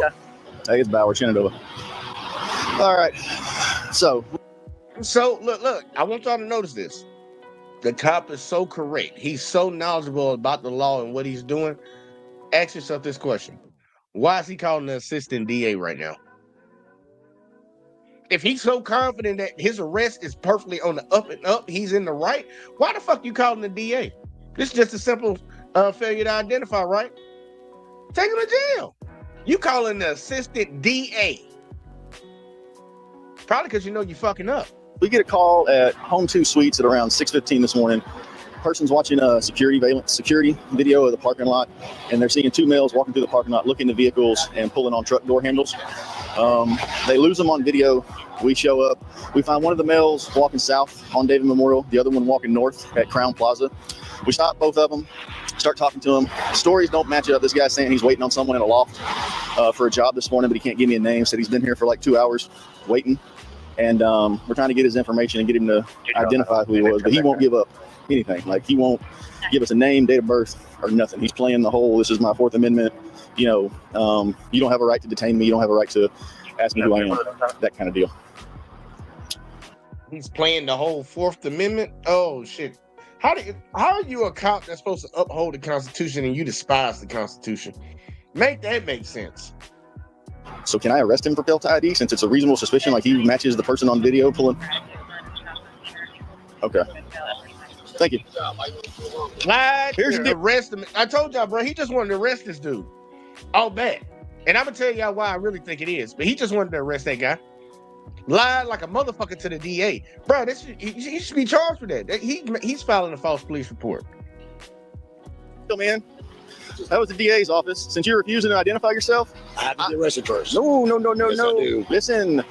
Hey, it's Bauer, Shenandoah. All right. So look, I want y'all to notice this. The cop is so correct. He's so knowledgeable about the law and what he's doing. Ask yourself this question. Why is he calling the assistant DA right now? If he's so confident that his arrest is perfectly on the up and up, he's in the right, why the fuck you calling the DA? This is just a simple failure to identify, right? Take him to jail. You calling the assistant DA. Probably because you know you fucking up. we get a call at Home 2 Suites at around 6:15 this morning. Person's watching a security video of the parking lot, and they're seeing two males walking through the parking lot, looking at vehicles and pulling on truck door handles. They lose them on video. We show up. We find one of the males walking south on David Memorial, the other one walking north at Crown Plaza. We stop both of them, start talking to them. Stories don't match up. This guy's saying he's waiting on someone in a loft for a job this morning, but he can't give me a name. Said he's been here for like 2 hours waiting. And we're trying to get his information and get him to identify who he was, but he won't give up anything. Like, he won't give us a name, date of birth, or nothing. He's playing the whole, this is my Fourth Amendment, you don't have a right to detain me, you don't have a right to ask me who I am, that kind of deal. He's playing the whole Fourth Amendment? Oh, shit. How are you a cop that's supposed to uphold the Constitution and you despise the Constitution? Make that make sense. So can I arrest him for failed to ID since it's a reasonable suspicion, like he matches the person on video pulling? Okay. Thank you. Here's the arrest him. I told y'all, bro, he just wanted to arrest this dude. All bad. And I'm going to tell y'all why I really think it is. But he just wanted to arrest that guy. Lied like a motherfucker to the DA. Bro, he should be charged for that. He's filing a false police report. So, man, that was the DA's office. Since you're refusing to identify yourself, I have to get arrested first. No. Yes, I do. Listen,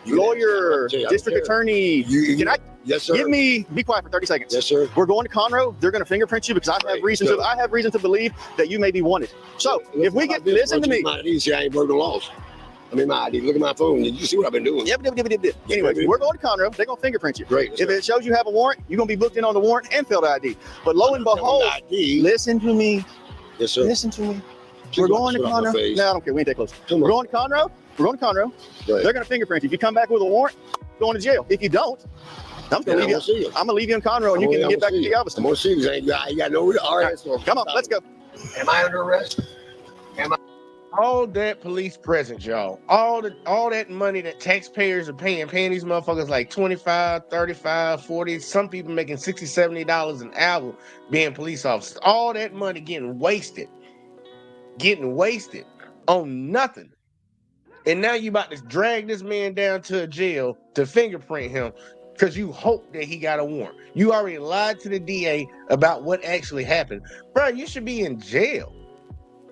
lawyer, district attorney. Yes, sir. Be quiet for 30 seconds. Yes, sir. We're going to Conroe. They're going to fingerprint you because I have reason to believe that you may be wanted. So if we get, listen to me. My ID, see, I ain't broken the laws. I mean, my ID. Look at my phone. Did you see what I've been doing? Yep. Anyway, we're going to Conroe. They're going to fingerprint you. Great. If it shows you have a warrant, you're going to be booked in on the warrant and failed ID. But lo and behold, listen to me. Yes, sir. Listen to me. We're going to Conroe. No, I don't care. We ain't that close. We're going to Conroe. They're going to fingerprint you. If you come back with a warrant, you're going to jail. If you don't, I'm going to leave you in Conroe and you can get back to Galveston. I'm going to see you. You got no arrest. Come on, let's go. Am I under arrest? All that police presence, y'all. All that money that taxpayers are paying these motherfuckers like $25, $35, $40, some people making $60, $70 an hour being police officers. All that money getting wasted on nothing. And now you about to drag this man down to a jail to fingerprint him because you hope that he got a warrant. You already lied to the DA about what actually happened. Bro, you should be in jail.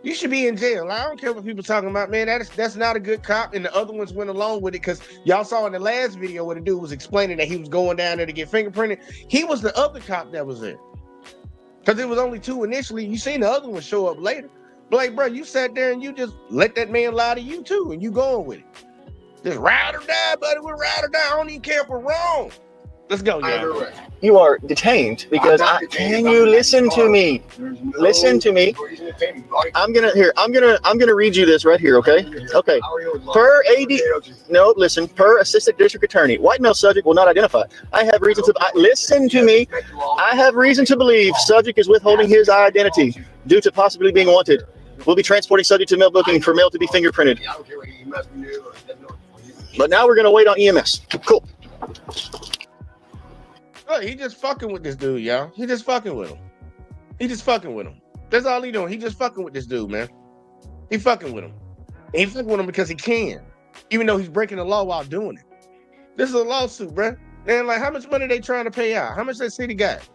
You should be in jail. I don't care what people talking about, man. That's not a good cop. And the other ones went along with it because y'all saw in the last video where the dude was explaining that he was going down there to get fingerprinted. He was the other cop that was there. Because there was only two initially. You seen the other one show up later. But like, bro, you sat there and you just let that man lie to you too, and you going with it. Just ride or die, buddy. We're ride or die. I don't even care if we're wrong. Let's go, y'all. You are detained because can you listen to me? Listen to me. I'm gonna read you this right here, okay? Okay. Per Assistant District Attorney, white male subject will not identify. I have reason to listen to me. I have reason to believe subject is withholding his identity due to possibly being wanted. We'll be transporting subject to mail booking for mail to be fingerprinted. But now we're gonna wait on EMS. Cool. Look, he just fucking with this dude, y'all. He just fucking with him. That's all he doing. He just fucking with this dude, man. He fucking with him. And he fucking with him because he can, even though he's breaking the law while doing it. This is a lawsuit, bruh. Man, like, how much money they trying to pay out? How much that city got?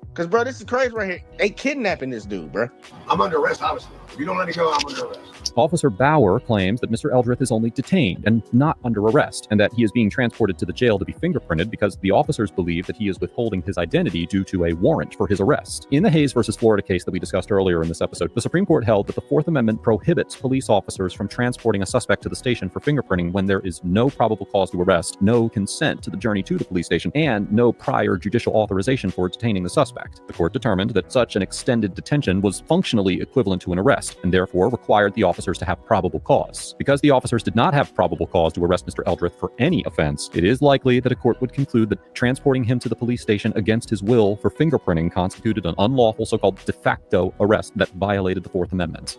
Because, bro, this is crazy right here. They kidnapping this dude, bro. I'm under arrest, obviously. If you don't let me go, I'm under arrest. Officer Bauer claims that Mr. Eldrith is only detained and not under arrest, and that he is being transported to the jail to be fingerprinted because the officers believe that he is withholding his identity due to a warrant for his arrest. In the Hayes versus Florida case that we discussed earlier in this episode, the Supreme Court held that the Fourth Amendment prohibits police officers from transporting a suspect to the station for fingerprinting when there is no probable cause to arrest, no consent to the journey to the police station, and no prior judicial authorization for detaining the suspect. The court determined that such an extended detention was functionally equivalent to an arrest, and therefore required the officers to have probable cause. Because the officers did not have probable cause to arrest Mr. Eldrith for any offense, it is likely that a court would conclude that transporting him to the police station against his will for fingerprinting constituted an unlawful so-called de facto arrest that violated the Fourth Amendment.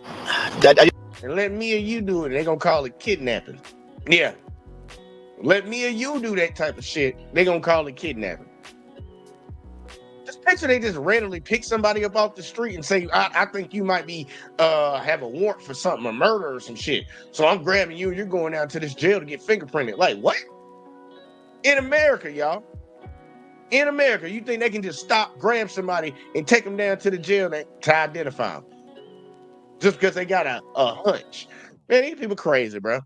And let me or you do it, they're gonna call it kidnapping. Yeah. Let me or you do that type of shit, they're gonna call it kidnapping. Just picture they just randomly pick somebody up off the street and say, I think you might be have a warrant for something, a murder or some shit. So I'm grabbing you and you're going down to this jail to get fingerprinted. Like, what? In America, y'all. In America, you think they can just stop, grab somebody, and take them down to the jail to identify them? Just because they got a hunch. Man, these people crazy, bro.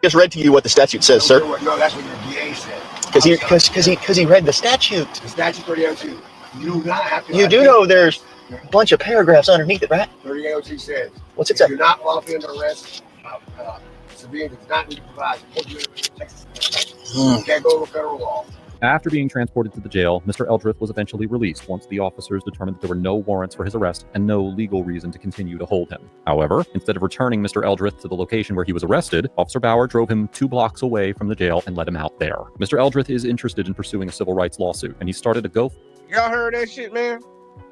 Just read to you what the statute says, sir. No, that's what your DA said. Because he read the statute. The statute's 3802. You do not have to. You do know there's a bunch of paragraphs underneath it, right? 3802 says. What's it say? You're not lawfully under arrest. Civilian does not need to provide Texas. You can't go over federal law. After being transported to the jail, Mr. Eldrith was eventually released once the officers determined that there were no warrants for his arrest and no legal reason to continue to hold him. However, instead of returning Mr. Eldrith to the location where he was arrested, Officer Bauer drove him 2 blocks away from the jail and let him out there. Mr. Eldrith is interested in pursuing a civil rights lawsuit, and he started a go. Y'all heard that shit, man?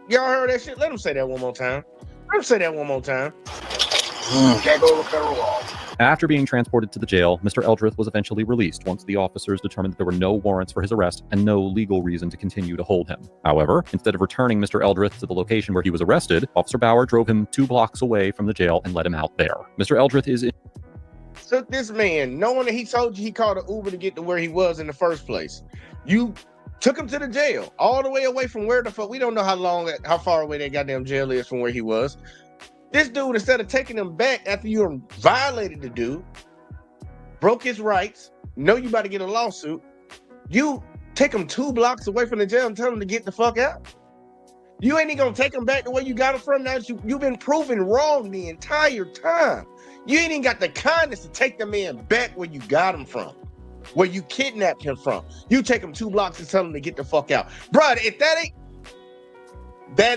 Y'all heard that shit? Let him say that one more time. Let him say that one more time. You can't go over federal law. After being transported to the jail, Mr. Eldrith was eventually released once the officers determined that there were no warrants for his arrest and no legal reason to continue to hold him. However, instead of returning Mr. Eldrith to the location where he was arrested, Officer Bauer drove him 2 blocks away from the jail and let him out there. Mr. Eldrith is Took this man, knowing that he told you he called an Uber to get to where he was in the first place. You took him to the jail, all the way away from where the fuck, we don't know how far away that goddamn jail is from where he was. This dude, instead of taking him back after you violated the dude, broke his rights, know you about to get a lawsuit, you take him 2 blocks away from the jail and tell him to get the fuck out? You ain't even gonna take him back to where you got him from. Now you've been proven wrong the entire time. You ain't even got the kindness to take the man back where you got him from, where you kidnapped him from. You take him 2 blocks and tell him to get the fuck out. Bruh, if that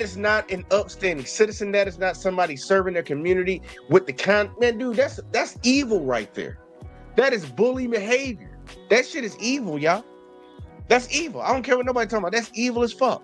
is not an upstanding citizen, that is not somebody serving their community with the man, dude, that's evil right there. That is bully behavior. That shit is evil, y'all. That's evil. I don't care what nobody talking about. That's evil as fuck.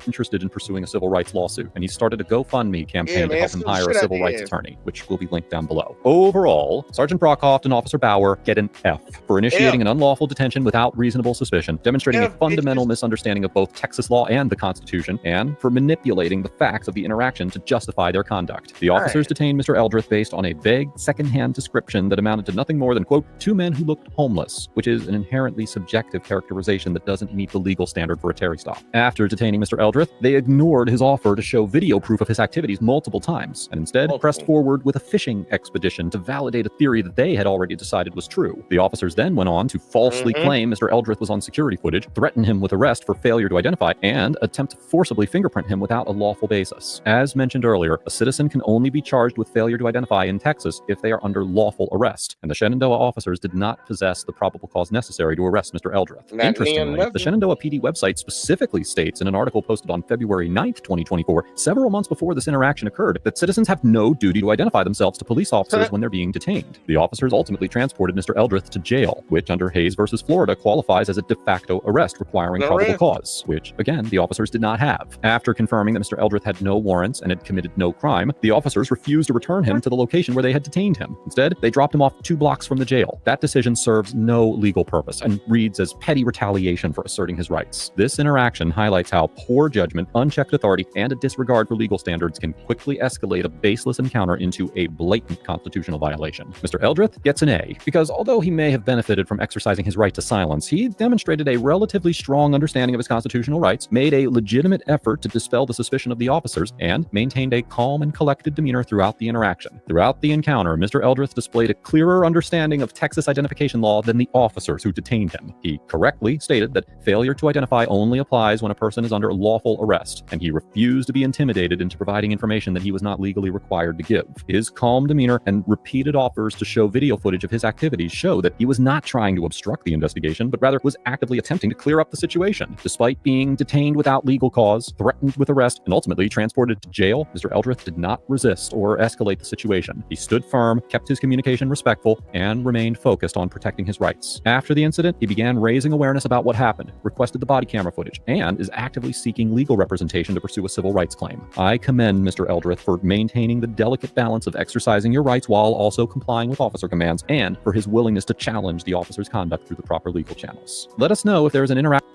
interested in pursuing a civil rights lawsuit, and he started a GoFundMe campaign to help him hire a civil rights attorney, which will be linked down below. Overall, Sergeant Brockhoff and Officer Bauer get an F for initiating an unlawful detention without reasonable suspicion, demonstrating a fundamental misunderstanding of both Texas law and the Constitution, and for manipulating the facts of the interaction to justify their conduct. The officers detained Mr. Eldrith based on a vague, secondhand description that amounted to nothing more than, quote, 2 men who looked homeless, which is an inherently subjective characterization that doesn't meet the legal standard for a Terry stop. After detaining Mr. Eldrith, they ignored his offer to show video proof of his activities multiple times, and instead pressed forward with a fishing expedition to validate a theory that they had already decided was true. The officers then went on to falsely claim Mr. Eldrith was on security footage, threaten him with arrest for failure to identify, and attempt to forcibly fingerprint him without a lawful basis. As mentioned earlier, a citizen can only be charged with failure to identify in Texas if they are under lawful arrest, and the Shenandoah officers did not possess the probable cause necessary to arrest Mr. Eldrith. Interestingly, the Shenandoah PD website specifically states in an article posted on February 9th, 2024, several months before this interaction occurred, that citizens have no duty to identify themselves to police officers when they're being detained. The officers ultimately transported Mr. Eldrith to jail, which under Hayes versus Florida qualifies as a de facto arrest requiring probable cause, which, again, the officers did not have. After confirming that Mr. Eldrith had no warrants and had committed no crime, the officers refused to return him to the location where they had detained him. Instead, they dropped him off 2 blocks from the jail. That decision serves no legal purpose and reads as petty retaliation for asserting his rights. This interaction highlights how poor poor judgment, unchecked authority, and a disregard for legal standards can quickly escalate a baseless encounter into a blatant constitutional violation. Mr. Eldrith gets an A, because although he may have benefited from exercising his right to silence, he demonstrated a relatively strong understanding of his constitutional rights, made a legitimate effort to dispel the suspicion of the officers, and maintained a calm and collected demeanor throughout the interaction. Throughout the encounter, Mr. Eldrith displayed a clearer understanding of Texas identification law than the officers who detained him. He correctly stated that failure to identify only applies when a person is under lawful arrest, and he refused to be intimidated into providing information that he was not legally required to give. His calm demeanor and repeated offers to show video footage of his activities show that he was not trying to obstruct the investigation, but rather was actively attempting to clear up the situation. Despite being detained without legal cause, threatened with arrest, and ultimately transported to jail, Mr. Eldrith did not resist or escalate the situation. He stood firm, kept his communication respectful, and remained focused on protecting his rights. After the incident, he began raising awareness about what happened, requested the body camera footage, and is actively seeking legal representation to pursue a civil rights claim. I commend Mr. Eldrith for maintaining the delicate balance of exercising your rights while also complying with officer commands, and for his willingness to challenge the officer's conduct through the proper legal channels. Let us know if there is an interaction.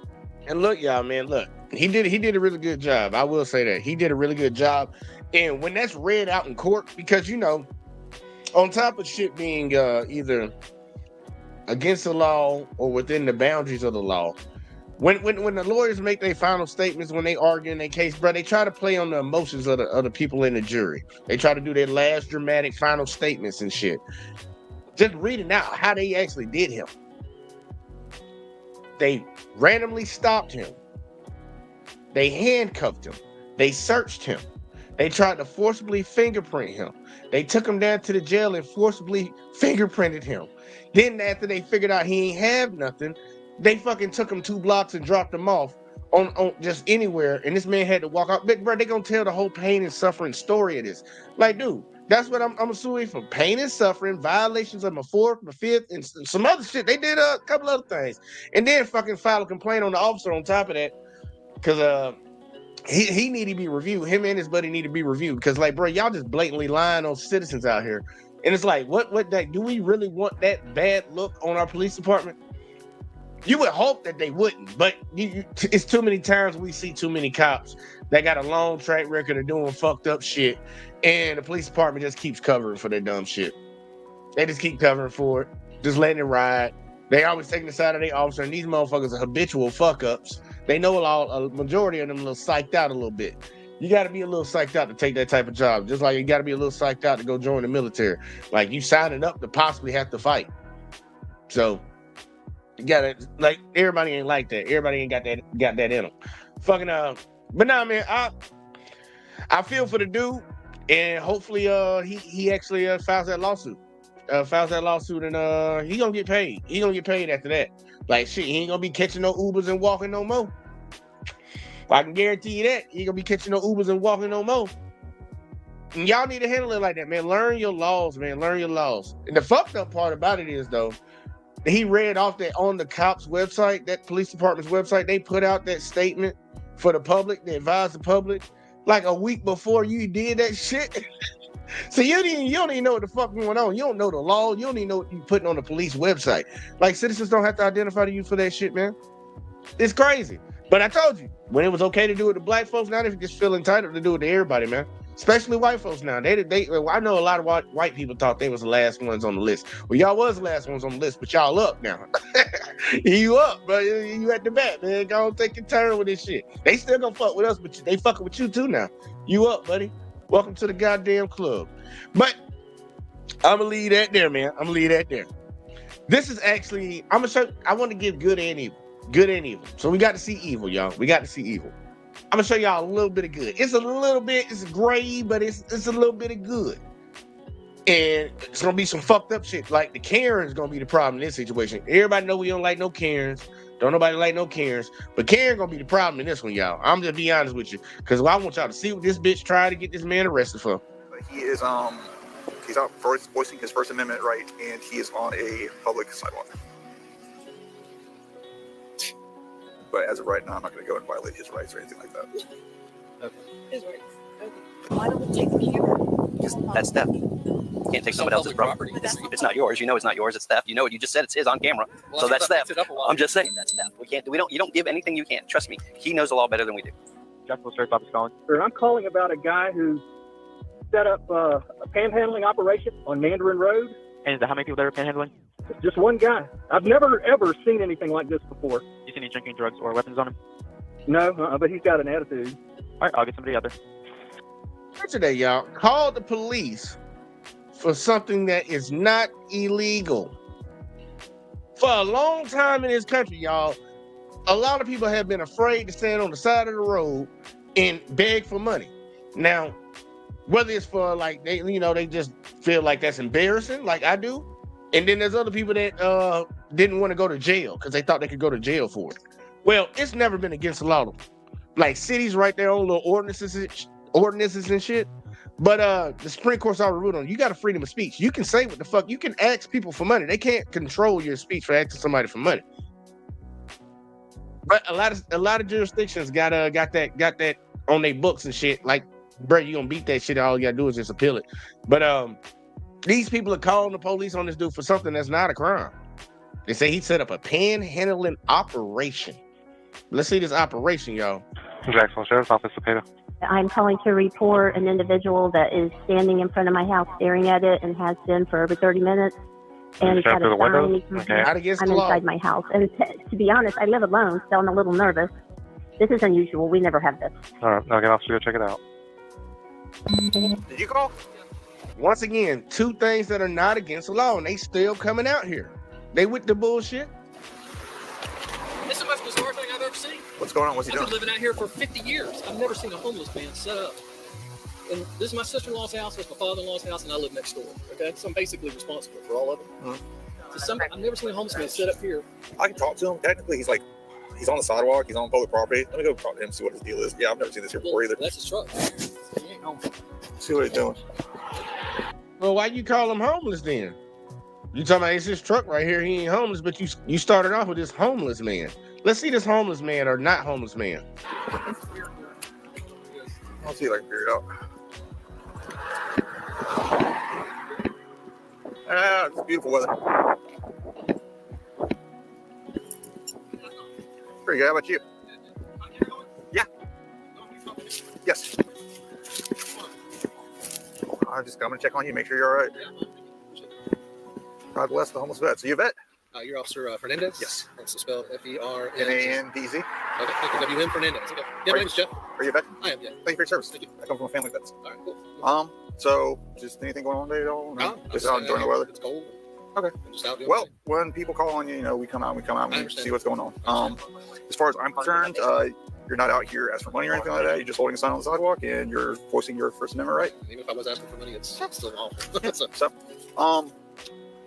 And look, y'all, man, look, he did a really good job. I will say that he did a really good job. And when that's read out in court, because, you know, on top of shit being either against the law or within the boundaries of the law, when the lawyers make their final statements, when they argue in their case, bro, they try to play on the emotions of the people in the jury. They try to do their last dramatic final statements and shit. Just reading out how they actually did him. They randomly stopped him. They handcuffed him. They searched him. They tried to forcibly fingerprint him. They took him down to the jail and forcibly fingerprinted him. Then after they figured out he ain't have nothing, they fucking took him 2 blocks and dropped him off on just anywhere. And this man had to walk out. But bro, they gonna tell the whole pain and suffering story of this. Like, dude, that's what I'm suing for: pain and suffering, violations of my 4th, my 5th, and some other shit. They did a couple other things, and then fucking file a complaint on the officer on top of that, because he need to be reviewed. Him and his buddy need to be reviewed, because like, bro, y'all just blatantly lying on citizens out here, and it's like, what do we really want that bad look on our police department? You would hope that they wouldn't, but it's too many times we see too many cops that got a long track record of doing fucked up shit, and the police department just keeps covering for their dumb shit. They just keep covering for it, just letting it ride. They always taking the side of their officer, and these motherfuckers are habitual fuck-ups. They know a majority of them a little psyched out a little bit. You got to be a little psyched out to take that type of job, just like you got to be a little psyched out to go join the military. Like, you signing up to possibly have to fight. So you gotta, like, everybody ain't like that. Everybody ain't got that in them. Fucking but nah, man, I feel for the dude, and hopefully he actually files that lawsuit. And he gonna get paid. He gonna get paid after that. Like, shit, he ain't gonna be catching no Ubers and walking no more. I can guarantee you that. He ain't gonna be catching no Ubers and walking no more. And y'all need to handle it like that, man. Learn your laws, man. Learn your laws. And the fucked up part about it is, though, he read off that on the cops' website, that police department's website, they put out that statement for the public, they advised the public, like a week before you did that shit. So you don't even know what the fuck going on. You don't know the law. You don't even know what you're putting on the police website. Like, citizens don't have to identify to you for that shit, man. It's crazy. But I told you, when it was okay to do it to black folks, now they just feel entitled to do it to everybody, man. Especially white folks now. I know a lot of white people thought they was the last ones on the list. Well, y'all was the last ones on the list, but y'all up now. You up, bro. You at the bat, man. Go on, take your turn with this shit. They still gonna fuck with us, but they fucking with you too now. You up, buddy. Welcome to the goddamn club. But I'm gonna leave that there, man. I'm gonna leave that there. This is actually, I'm gonna show, I want to give good and evil. Good and evil. So we got to see evil, y'all. We got to see evil. I'm gonna show y'all a little bit of good. It's gray, but it's a little bit of good. And it's gonna be some fucked up shit. Like, the Karen's gonna be the problem in this situation. Everybody know we don't like no Karens. Don't nobody like no Karens. But Karen gonna be the problem in this one, y'all. I'm just be honest with you, because I want y'all to see what this bitch tried to get this man arrested for. He is he's out first voicing his First Amendment right, and he is on a public sidewalk. But as of right now, I'm not going to go and violate his rights or anything like that. Okay. His rights. Okay. Why don't we take the camera? Because that's theft. You can't take somebody else's property. It's not yours. You know it's not yours. It's theft. You know it. You just said it's his on camera. Well, so that's theft. I'm just saying that's theft. You don't give anything you can't. Trust me. He knows the law better than we do. Jacksonville Sheriff's Office calling. Sir, I'm calling about a guy who set up a panhandling operation on Mandarin Road. And how many people there are panhandling? Just one guy. I've never, ever seen anything like this before. You see any drinking, drugs, or weapons on him? No, but he's got an attitude. All right, I'll get somebody out there. Today, y'all, call the police for something that is not illegal. For a long time in this country, y'all, a lot of people have been afraid to stand on the side of the road and beg for money. Now, whether it's for like they just feel like that's embarrassing, like I do, and then there's other people that didn't want to go to jail because they thought they could go to jail for it. Well, it's never been against the law. Like cities write their own little ordinances and shit. But the Supreme Court's already ruled on you got a freedom of speech. You can say what the fuck. You can ask people for money. They can't control your speech for asking somebody for money. But a lot of jurisdictions got that on their books and shit. Like, bro, you gonna beat that shit. All you gotta do is just appeal it. But these people are calling the police on this dude for something that's not a crime. They say he set up a panhandling operation. Let's see this operation, y'all. Jacksonville Sheriff's Office, Cepeda. I'm calling to report an individual that is standing in front of my house staring at it and has been for over 30 minutes. And he's got a sign. I'm inside my house. And to be honest, I live alone, so I'm a little nervous. This is unusual. We never have this. All right, I'll get officer to check it out. Did you call? Once again, two things that are not against the law, and they still coming out here. They with the bullshit. This is the most bizarre thing I've ever seen. What's going on? What's he I've doing? been living out here for 50 years. I've never seen a homeless man set up. And this is my sister-in-law's house, this is my father-in-law's house, and I live next door. Okay, so I'm basically responsible for all of them. So I've never seen a homeless man set up here. I can talk to him. Technically, he's on the sidewalk. He's on public property. Let me go talk to him and see what his deal is. Yeah, I've never seen this here before either. That's his truck. He ain't home. See what he's doing. Well, why you call him homeless then? You talking about it's his truck right here. He ain't homeless, but you started off with this homeless man. Let's see this homeless man or not homeless man. I'll see if I can figure it out. It's beautiful weather. Pretty good. How about you? Yeah. Yes. I'm just coming to check on you, make sure you're all right. God bless the homeless vet. So you a vet? You're Officer Fernandez? Yes. That's spelled Fernandez. F-E-R-N-A-N-D-Z. Okay, thank you. W-M Fernandez. Okay. Yeah, my name's Jeff. Are you a vet? I am, yeah. Thank you for your service. Thank you. I come from a family vets. All right, cool. So just anything going on today at all? No, just out enjoying the weather? It's cold. Okay. I'm just out doing Well, when people call on you, we come out and we see what's going on. As far as I'm concerned, you're not out here asking for money or anything like that. You're just holding a sign on the sidewalk and you're voicing your First Amendment right. Even if I was asking for money, it's still awful.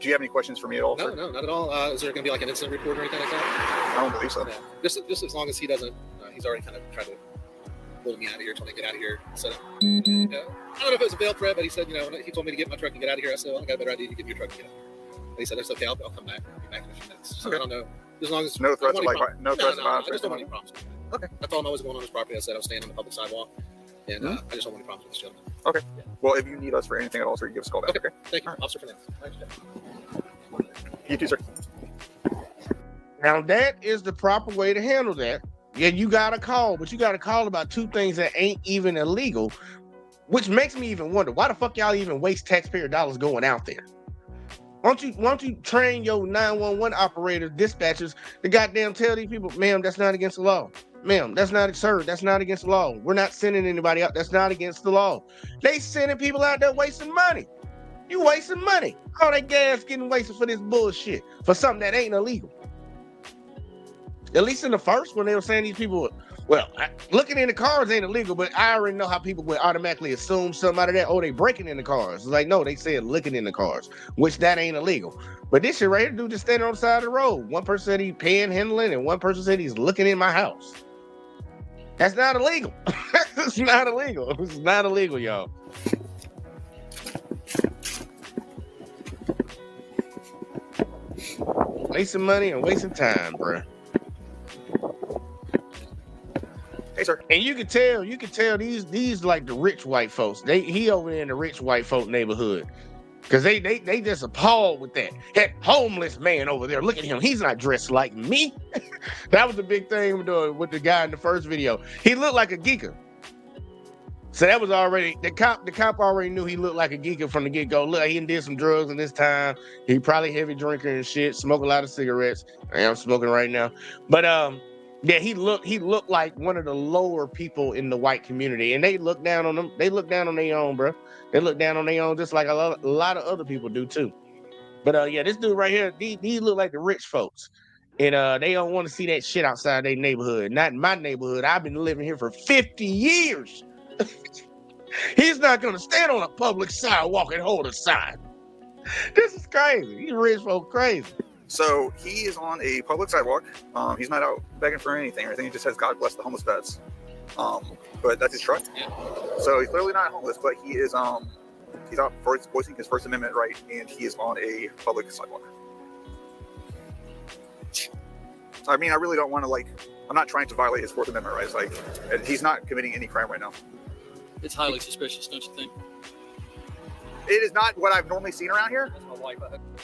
Do you have any questions for me at all? No, not at all. Is there going to be like an incident report or anything like that? I don't believe so. Yeah. Just as long as he doesn't, he's already kind of tried to pull me out of here, told me to get out of here. So, I don't know if it was a bail threat, but he said, he told me to get my truck and get out of here. I said, well, I got a better idea. You get your truck and get out of here. And he said, that's okay. I'll come back. I'll be back in a few minutes. So I don't know. As long as no threats of no threats of violence. I just don't want any problems. Okay. I told him I was going on his property. I said I was staying on the public sidewalk, and I just don't want any problems with this gentleman. Okay. Yeah. Well, if you need us for anything at all, sir, you give us a call back. Okay. Thank you, Officer Fernandez. Thanks, Jeff. You too, sir. Now that is the proper way to handle that. Yeah, you got to call, but you got to call about two things that ain't even illegal, which makes me even wonder why the fuck y'all even waste taxpayer dollars going out there. Why don't you train your 911 operators, dispatchers to goddamn tell these people, ma'am, that's not against the law. Ma'am, that's not absurd. That's not against the law. We're not sending anybody out. That's not against the law. They sending people out there wasting money. You wasting money. All that gas getting wasted for this bullshit, for something that ain't illegal. At least in the first one, they were saying these people, looking in the cars ain't illegal, but I already know how people would automatically assume something out of that. Oh, they breaking in the cars. It's like, no, they said looking in the cars, which that ain't illegal. But this shit right here, dude just standing on the side of the road. One person said he panhandling, and one person said he's looking in my house. That's not illegal. It's not illegal. It's not illegal, y'all. Wasting money and wasting time, bro. Hey, sir. And you can tell these like the rich white folks. He over there in the rich white folk neighborhood. Because they just appalled with that. That homeless man over there, look at him. He's not dressed like me. That was the big thing with the guy in the first video. He looked like a geeker. So that was already, the cop already knew he looked like a geeker from the get-go. Look, he did some drugs in this time. He probably heavy drinker and shit, smoke a lot of cigarettes. I am smoking right now. But yeah, he looked like one of the lower people in the white community. And they look down on them. They look down on their own, bro. They look down on their own just like a lot of other people do too. But yeah, this dude right here, he look like the rich folks. And they don't want to see that shit outside their neighborhood. Not in my neighborhood. I've been living here for 50 years. He's not going to stand on a public sidewalk and hold a sign. This is crazy. These rich folk crazy. So he is on a public sidewalk. He's not out begging for anything or anything. He just says, "God bless the homeless vets." But that's his truck. So he's clearly not homeless, but he is he's out voicing his First Amendment right, and he is on a public sidewalk. I mean, I really don't want to I'm not trying to violate his Fourth Amendment rights. He's not committing any crime right now. It's highly suspicious, don't you think? It is not what I've normally seen around here.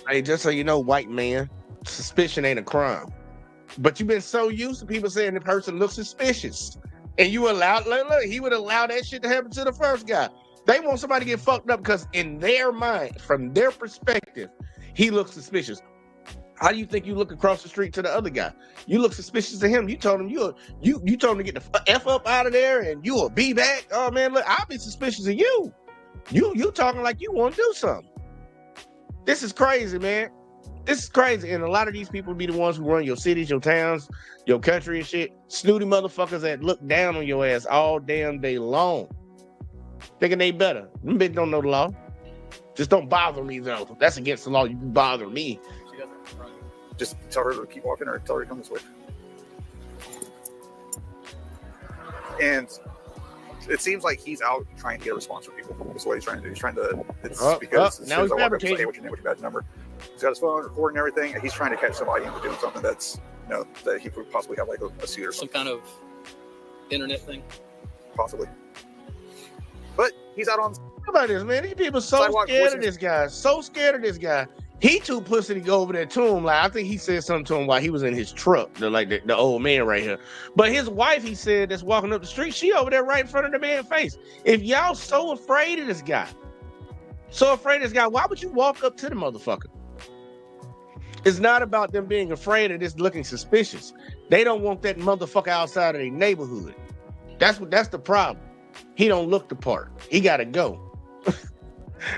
Hey, just so you know, white man, suspicion ain't a crime. But you've been so used to people saying the person looks suspicious. And you allowed, look, he would allow that shit to happen to the first guy. They want somebody to get fucked up because in their mind, from their perspective, he looks suspicious. How do you think you look across the street to the other guy? You look suspicious to him. You told him you told him to get the F up out of there and you will be back. Oh man, look, I'll be suspicious of you. You talking like you want to do something. This is crazy, man. This is crazy. And a lot of these people be the ones who run your cities, your towns, your country and shit. Snooty motherfuckers that look down on your ass all damn day long. Thinking they better. Them bitches don't know the law. Just don't bother me though. That's against the law. You bother me. Just tell her to keep walking or tell her to come this way. And it seems like he's out trying to get a response from people. That's what he's trying to do. He's trying to, because now he's fabricating. Hey, what's your name, what's your badge number? He's got his phone recording everything, and he's trying to catch somebody into doing something that's, that he could possibly have a suit or something. Some kind of internet thing? Possibly. But he's out on... Think about this, man. These people so scared of this guy. So scared of this guy. He too pussy to go over there to him. I think he said something to him while he was in his truck, the old man right here. But his wife, he said, that's walking up the street, she over there right in front of the man's face. If y'all so afraid of this guy, why would you walk up to the motherfucker? It's not about them being afraid of this looking suspicious. They don't want that motherfucker outside of their neighborhood. That's the problem. He don't look the part. He gotta go.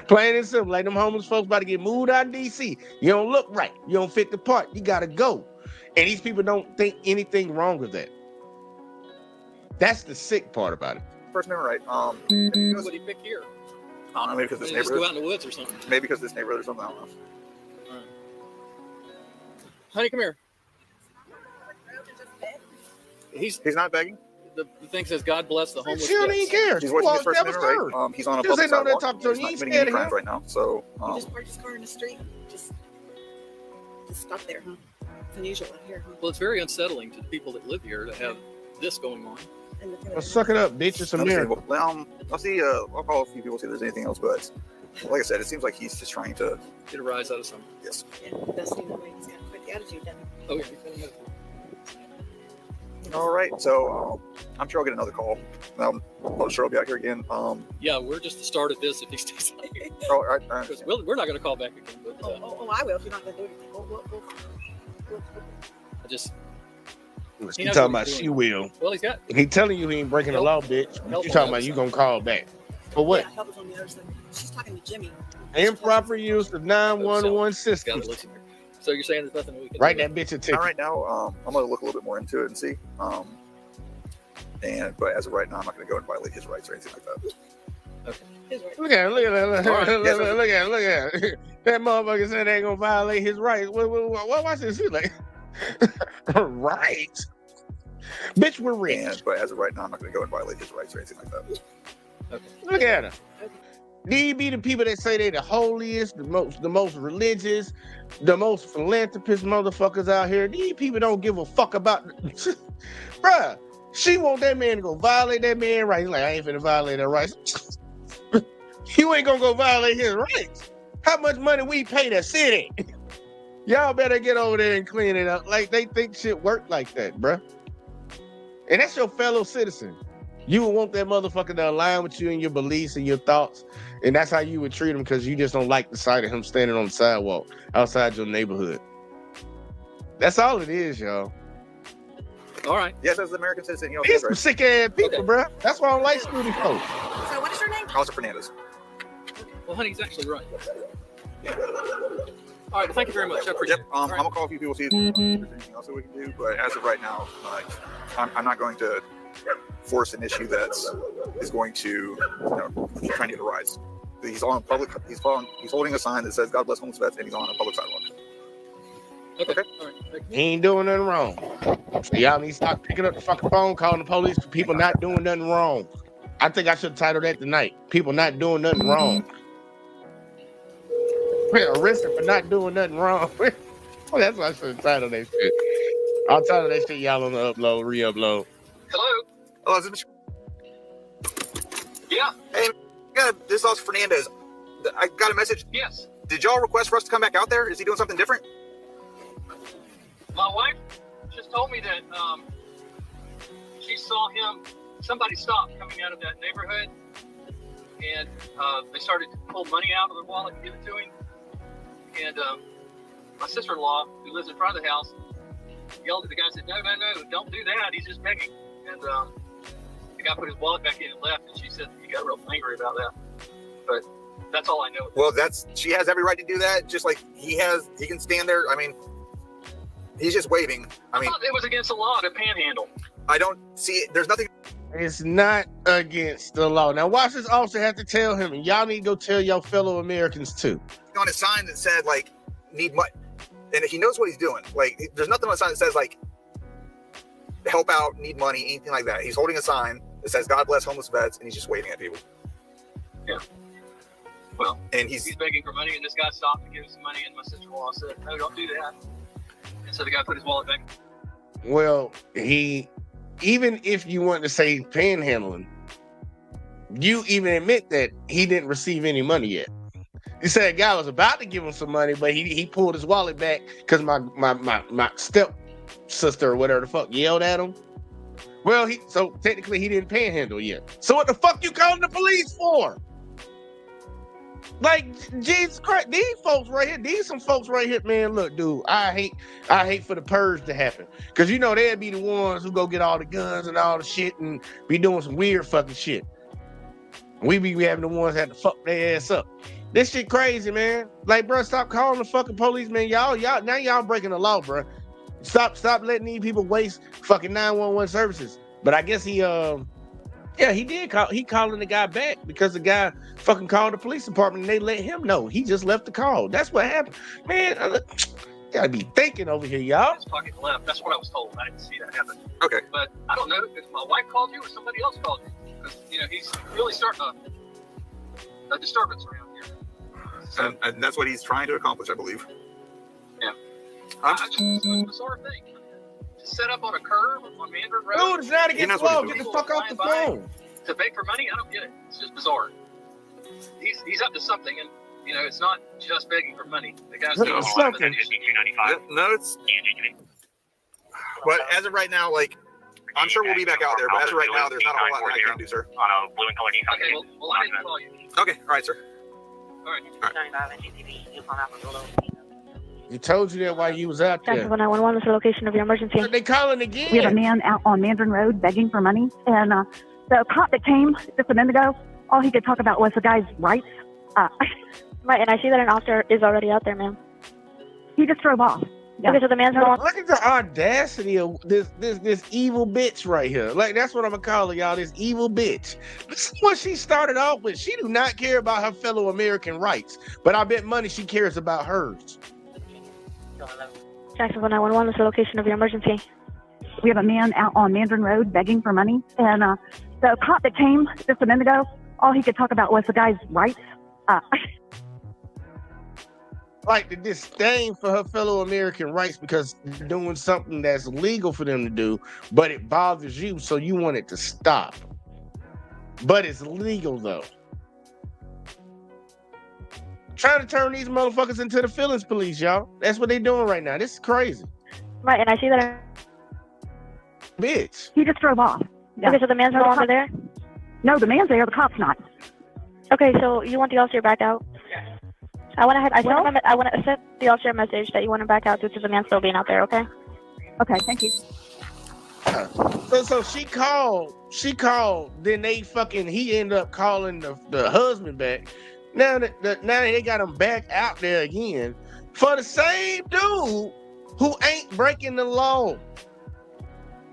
Plain and simple, like them homeless folks about to get moved out of DC. You don't look right. You don't fit the part. You gotta go. And these people don't think anything wrong with that. That's the sick part about it. First Amendment right. What do you pick here? I don't know, maybe because this neighborhood. Just go out in the woods or something. Maybe because this neighborhood or something. I don't know. All right. Honey, come here. He's not begging. The thing says, "God bless the homeless." She don't even care. He's watching his First Amendment right. He's on a public sidewalk. He's not committing any crimes right now. So You just parked his car in the street. Just stop there, huh? It's unusual out here, huh? Well, it's very unsettling to the people that live here to have this going on. Well, suck it up, bitch. It's a miracle. I'll see. I'll call a few people, see if there's anything else. But like I said, it seems like he's just trying to get a rise out of something. Yes. Yeah, Dusty, he's got quite the attitude, doesn't he? Oh yeah. All right, so I'm sure I'll get another call. I'm sure I'll be out here again. Yeah, we're just the start of this if he stays out here. Oh, I understand. We're not going to call back again. But, I will if you're not going to do anything. We'll I just. He talking about she will. Well, he's got. He telling you he ain't breaking the law, bitch. What you talking about? You gonna call back for what? Yeah, help is on the other side. She's talking to Jimmy. Improper use of 911 system. So you're saying there's nothing we can write do? that bitch a ticket. Not right now. I'm gonna look a little bit more into it and see. But as of right now, I'm not gonna go and violate his rights or anything like that. Okay. Look at it. That motherfucker said they ain't gonna violate his rights. What watch this? He's like, right. Bitch, we're rich. But as of right now, I'm not gonna go and violate his rights or anything like that. Okay. Look at her. These be the people that say they the holiest, the most religious, the most philanthropist motherfuckers out here. These people don't give a fuck about bruh. She want that man to go violate that man's rights. He's like, I ain't finna violate that rights. You ain't gonna go violate his rights. How much money we pay the city? Y'all better get over there and clean it up. Like, they think shit work like that, bruh. And that's your fellow citizen. You would want that motherfucker to align with you and your beliefs and your thoughts. And that's how you would treat him because you just don't like the sight of him standing on the sidewalk outside your neighborhood. That's all it is, y'all. All right. Yes, as an American citizen, you know. These some sick ass people, bruh. That's why I don't like Scooty folks. So what is your name? Officer Fernandez. Well, honey's actually right. All right, well, thank you very much. I appreciate it. I'm gonna call a few people, see if there's anything else that we can do. But as of right now, I'm not going to force an issue that is going to, try to get a rise. He's on public. He's holding a sign that says "God bless homeless vets," and he's on a public sidewalk. Okay. All right. He ain't doing nothing wrong. So y'all need to stop picking up the fucking phone, calling the police for people not doing nothing wrong. I think I should title that tonight. People not doing nothing wrong. We're arrested for not doing nothing wrong. Well, that's what I should have titled that shit. I'll title that shit y'all on the upload, re-upload. Hello. Hello, is this Yeah. Hey, this is Officer Fernandez. I got a message. Yes. Did y'all request for us to come back out there? Is he doing something different? My wife just told me that she saw him. Somebody stopped coming out of that neighborhood, and they started to pull money out of their wallet and give it to him. And my sister-in-law, who lives in front of the house, yelled at the guy and said, no, don't do that. He's just begging. And the guy put his wallet back in and left, and she said he got real angry about that. But that's all I know. Well, she has every right to do that. Just like he can stand there. I mean, he's just waving. I thought it was against the law to panhandle. I don't see it. There's nothing. It's not against the law. Now, watch this officer have to tell him, and y'all need to go tell your fellow Americans too. On a sign that said like need money, and he knows what he's doing. Like, there's nothing on the sign that says like help out, need money, anything like that. He's holding a sign that says God bless homeless vets, and he's just waving at people. Yeah. Well, and he's begging for money, and this guy stopped to give him some money, and my sister-in-law said, no, don't do that. And so the guy put his wallet back. Well, even if you want to say panhandling, you even admit that he didn't receive any money yet. You said a guy was about to give him some money, but he pulled his wallet back because my step sister or whatever the fuck yelled at him. Well, so technically he didn't panhandle yet. So what the fuck you calling the police for? Like, Jesus Christ, these folks right here, some folks right here, man, look, dude, I hate for the purge to happen. Because, they'd be the ones who go get all the guns and all the shit and be doing some weird fucking shit. We be having the ones that have to fuck their ass up. This shit crazy, man. Like, bro, stop calling the fucking police, man. Y'all breaking the law, bro. Stop letting these people waste fucking 911 services. But I guess he did call. He calling the guy back because the guy fucking called the police department and they let him know. He just left the call. That's what happened. Man, gotta be thinking over here, y'all. His pocket left. That's what I was told. I didn't see that happen. Okay. But I don't know if my wife called you or somebody else called you. Because, he's really starting a disturbance around here. And that's what he's trying to accomplish, I believe. Yeah. It's a bizarre thing. Just set up on a curb on Mandarin Road. Dude, it's not against the law. Get the fuck off the phone. To beg for money? I don't get it. It's just bizarre. He's up to something, and it's not just begging for money. The guy's doing something. No, it's. But as of right now, like, I'm sure we'll be back out there. But as of right now, there's not a whole lot that I can do, sir. On a blue and colored Nissan. Okay, well, I didn't call you. Okay, all right, sir. All right. He told you that while you was out there. That's 911 is the location of your emergency. They calling again. We have a man out on Mandarin Road begging for money, and the cop that came just a minute ago, all he could talk about was the guy's rights. Right, and I see that an officer is already out there, ma'am. He just drove off. Yeah. Okay, so the man's going. Look at the audacity of this evil bitch right here. Like, that's what I'm gonna call her, y'all. This evil bitch. This is what she started off with. She do not care about her fellow American rights, but I bet money she cares about hers. Jacksonville 911 is the location of your emergency. We have a man out on Mandarin Road begging for money, and the cop that came just a minute ago, all he could talk about was the guy's rights. Like the disdain for her fellow American rights because they're doing something that's legal for them to do, but it bothers you, so you want it to stop. But it's legal though. Trying to turn these motherfuckers into the feelings police, y'all. That's what they doing right now. This is crazy. Right, and I see that. Bitch. He just drove off. Yeah. Okay, so the man's no longer there? No, the man's there. The cop's not. Okay, so you want the officer back out? I went ahead. I sent the officer a message that you want to back out due to the man still being out there. Okay. Okay, thank you. So she called. Then he ended up calling the husband back. Now they got him back out there again for the same dude who ain't breaking the law.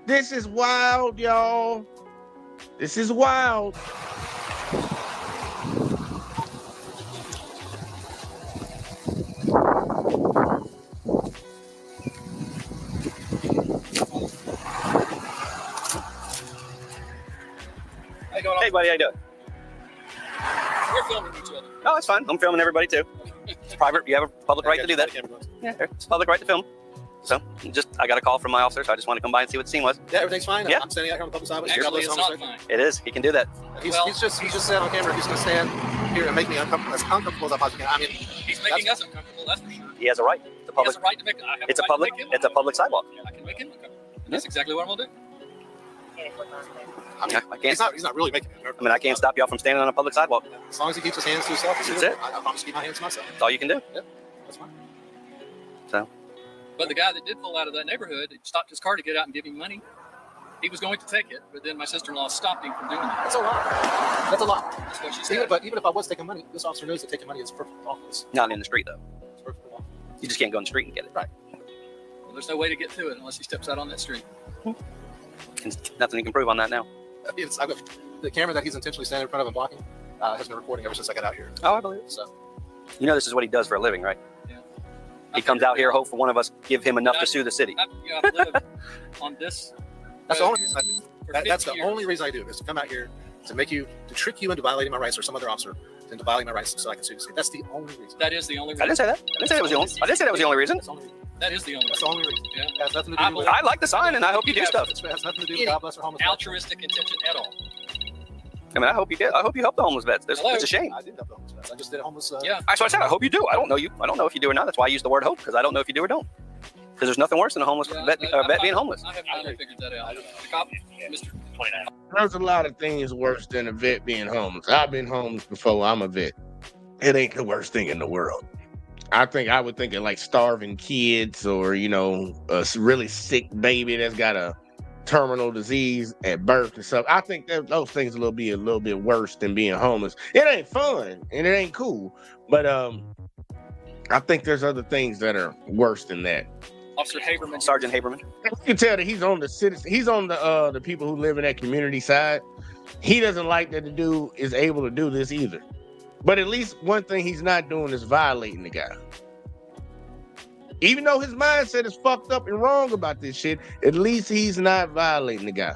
This is wild, y'all. This is wild. Hey, buddy, how you doing? We're filming each other. Oh, it's fine. I'm filming everybody too. It's private. You have a public right to do that. Yeah, it's a public right to film. So, I got a call from my officer, so I just want to come by and see what the scene was. Yeah, everything's fine. Yeah. I'm standing out here on the public sidewalk. Actually, it's not fine. It is. He can do that. He's just said on camera he's going to stand here and make me as uncomfortable as I possibly can. I mean, he's making us uncomfortable. That's for sure. He has a right. He has a right to make. It's a public sidewalk. I can make him uncomfortable. That's exactly what I'm gonna do. I mean, he's not really making me. I mean, I can't stop y'all from standing on a public sidewalk. As long as he keeps his hands to himself, that's it. I promise to keep my hands to myself. That's all you can do. Yeah, that's fine. So. But the guy that did pull out of that neighborhood stopped his car to get out and give him money. He was going to take it, but then my sister-in-law stopped him from doing that. That's a lot. That's a lot. That's what she said. But even if I was taking money, this officer knows that taking money is perfectly lawful. Not in the street, though. It's perfectly lawful. You just can't go in the street and get it. Right. Well, there's no way to get to it unless he steps out on that street. Nothing you can prove on that now. I've got the camera that he's intentionally standing in front of and blocking has been recording ever since I got out here. Oh, I believe it. So. You know this is what he does for a living, right? Yeah. He comes out here, hope for one of us give him enough to sue the city. I've lived on this. That's the only reason I do. That's the only reason I do is to come out here to trick you into violating my rights or some other officer into violating my rights so I can sue the city. That's the only reason. That is the only reason. I didn't say that. I didn't say that was the only. I didn't say that was the only reason. That is the only reason. That's the only reason. Yeah. It has nothing to do with I like the sign, and I hope you do stuff. It has nothing to do with God bless our homeless altruistic intention at all. I mean, I hope you did. I hope you help the homeless vets. It's a shame. I did help the homeless vets. I just did a homeless. Yeah. That's what I said. I hope you do. I don't know you. I don't know if you do or not. That's why I use the word hope, because I don't know if you do or don't. Because there's nothing worse than a homeless vet being homeless. I have finally figured that out. The cop, Mr. 29. There's a lot of things worse than a vet being homeless. I've been homeless before. I'm a vet. It ain't the worst thing in the world. I would think of like starving kids or, a really sick baby that's got a terminal disease at birth and stuff. I think that those things a little bit worse than being homeless. It ain't fun and it ain't cool, but I think there's other things that are worse than that. Officer Haberman, Sergeant Haberman. You can tell that he's on the citizen. He's on the people who live in that community side. He doesn't like that the dude is able to do this either. But at least one thing he's not doing is violating the guy. Even though his mindset is fucked up and wrong about this shit, at least he's not violating the guy.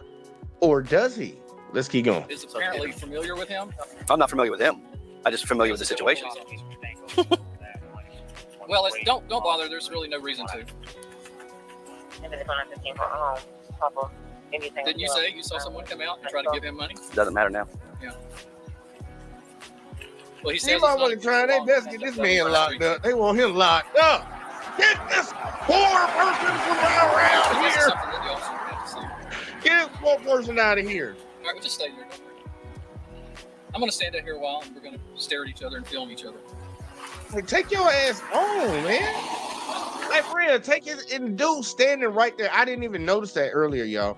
Or does he? Let's keep going. Is apparently familiar with him. I'm not familiar with him. I'm just familiar with the situation. Well, don't bother. There's really no reason to. Didn't you say you saw someone come out and try to give him money? Doesn't matter now. Yeah. Well, he says These motherfuckers trying their best to get this man locked up. They want him locked up. Get this poor person from around here. Get this poor person out of here. All right, we'll just stay here. I'm going to stand out here a while, and we're going to stare at each other and film each other. Hey, take your ass on, man. Like, for real, take it. And dude standing right there. I didn't even notice that earlier, y'all.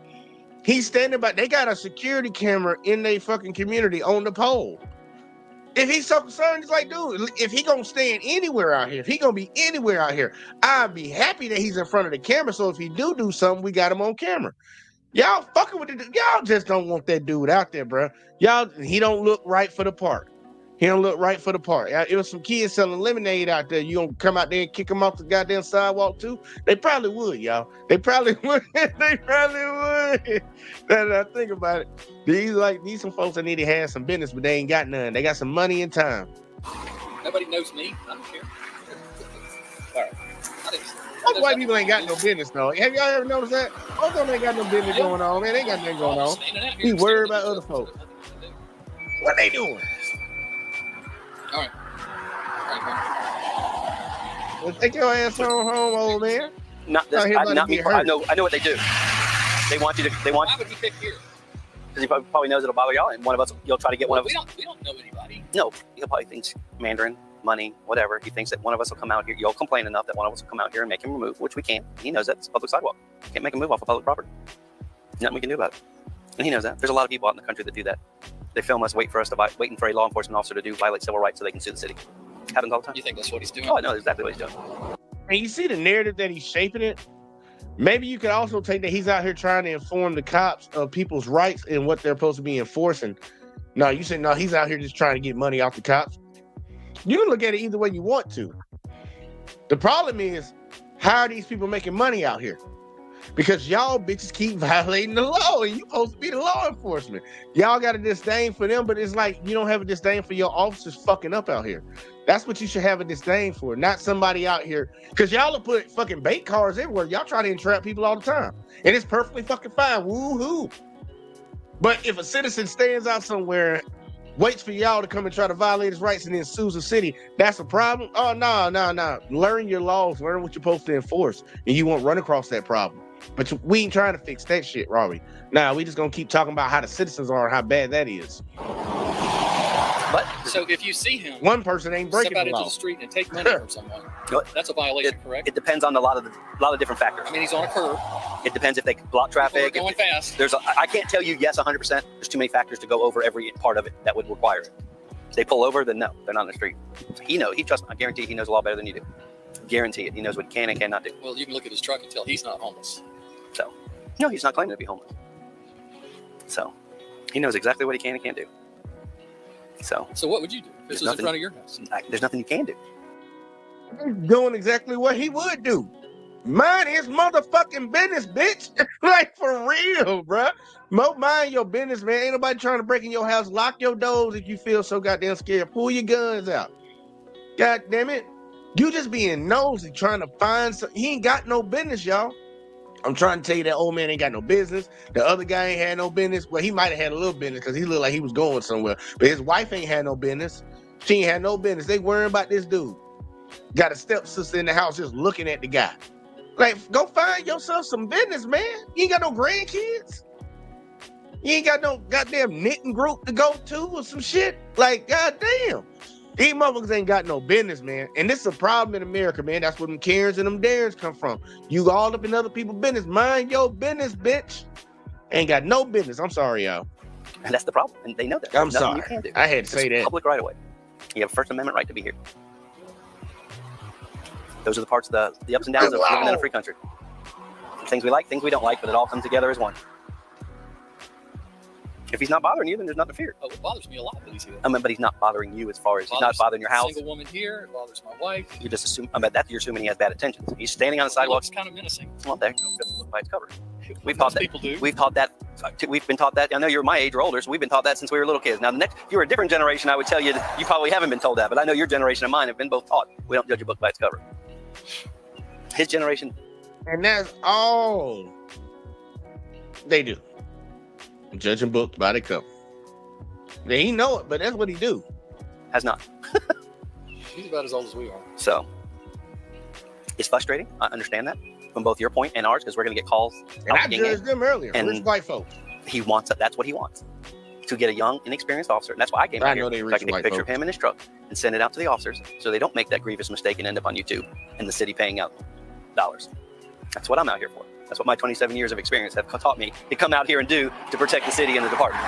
He's standing by. They got a security camera in their fucking community on the pole. If he's so concerned, he's like, dude, if he gonna stand anywhere out here, if he gonna be anywhere out here, I'd be happy that he's in front of the camera. So if he do something, we got him on camera. Y'all fucking with the dude. Y'all just don't want that dude out there, bro. He don't look right for the part. He don't look right for the part. It was some kids selling lemonade out there. You gonna come out there and kick them off the goddamn sidewalk too? They probably would, y'all. They probably would. They probably would. Now that I think about it, these some folks that need to have some business, but they ain't got none. They got some money and time. Nobody knows me. I don't care. All right. Most white people ain't got no business though. Have y'all ever noticed that? Most of them ain't got no business going on, man. They ain't got nothing going on. He worried about other folks. What they doing? All right. Well, take your ass on home, old man. Not this. Not me. I know what they do. They want you to. Why would he pick here? Because he probably knows it'll bother y'all, and one of us, you'll try to get one of us. We don't know anybody. No, he probably thinks Mandarin, money, whatever. He thinks that one of us will come out here. You'll complain enough that one of us will come out here and make him remove, which we can't. He knows that it's a public sidewalk. Can't make him move off of public property. Nothing we can do about it. And he knows that. There's a lot of people out in the country that do that. They film us, waiting for a law enforcement officer to violate civil rights so they can sue the city. Happens all the time. You think that's what he's doing? Oh, I know exactly what he's doing. And you see the narrative that he's shaping it. Maybe you could also take that he's out here trying to inform the cops of people's rights and what they're supposed to be enforcing. No, you say, no, he's out here just trying to get money off the cops. You can look at it either way you want to. The problem is, how are these people making money out here? Because y'all bitches keep violating the law and you supposed to be the law enforcement. Y'all got a disdain for them, but it's like you don't have a disdain for your officers fucking up out here. That's what you should have a disdain for, not somebody out here. Because y'all will put fucking bait cars everywhere. Y'all try to entrap people all the time. And it's perfectly fucking fine. Woo-hoo. But if a citizen stands out somewhere, waits for y'all to come and try to violate his rights and then sues the city, that's a problem? Oh, no. Learn your laws. Learn what you're supposed to enforce. And you won't run across that problem. But we ain't trying to fix that shit, Robbie. Nah, we just gonna keep talking about how the citizens are and how bad that is. But so if you see him, one person ain't breaking step out the law into the street and take money from someone, that's a violation, correct? It depends on a lot of different factors. I mean, he's on a curb. It depends if they block traffic. Going fast. I can't tell you yes 100%. There's too many factors to go over every part of it that would require it. If they pull over, then no, they're not on the street. He trusts me. I guarantee he knows a lot better than you do. Guarantee it. He knows what he can and cannot do. Well, you can look at his truck and tell he's not homeless. So, no, he's not claiming to be homeless. So, he knows exactly what he can and can't do. So what would you do if this was in front of your house? There's nothing you can do. He's doing exactly what he would do. Mind his motherfucking business, bitch. Like, for real, bruh. Mind your business, man. Ain't nobody trying to break in your house. Lock your doors if you feel so goddamn scared. Pull your guns out. God damn it. You just being nosy, trying to find some. He ain't got no business, y'all. I'm trying to tell you that old man ain't got no business. The other guy ain't had no business. Well, he might have had a little business because he looked like he was going somewhere. But his wife ain't had no business. She ain't had no business. They worrying about this dude. Got a stepsister in the house just looking at the guy. Like, go find yourself some business, man. You ain't got no grandkids. You ain't got no goddamn knitting group to go to or some shit. Like, goddamn. These motherfuckers ain't got no business, man. And this is a problem in America, man. That's where them Karens and them Darrens come from. You all up in other people's business. Mind your business, bitch. Ain't got no business. I'm sorry, y'all. And that's the problem. And they know that. I'm There's nothing sorry. you can do. I had to say that. Public right away. You have a First Amendment right to be here. Those are the parts of the ups and downs of living in a free country. Things we like, things we don't like, but it all comes together as one. If he's not bothering you, then there's nothing to fear. Oh, it bothers me a lot that he's here. I mean, but he's not bothering you as far as he's not bothering your house. Single woman here. It bothers my wife. You just assume. I mean, you're assuming he has bad intentions. He's standing on the sidewalk. It's kind of menacing. Well, there you go. Look by its cover. We've taught that. People do. We've taught that. We've been taught that. I know you're my age or older, so we've been taught that since we were little kids. Now, if you were a different generation, I would tell you that you probably haven't been told that. But I know your generation and mine have been both taught. We don't judge a book by its cover. His generation. And that's all they do. Judging books by the cover. He know it, but that's what he do. Has not. He's about as old as we are. So it's frustrating. I understand that from both your point and ours, because we're going to get calls. And I judged them earlier. And rich white folks. He wants it. That's what he wants. To get a young, inexperienced officer. And that's why I came out here. So I can take a picture of him in his truck and send it out to the officers so they don't make that grievous mistake and end up on YouTube and the city paying out dollars. That's what I'm out here for. That's what my 27 years of experience have taught me to come out here and do to protect the city and the department.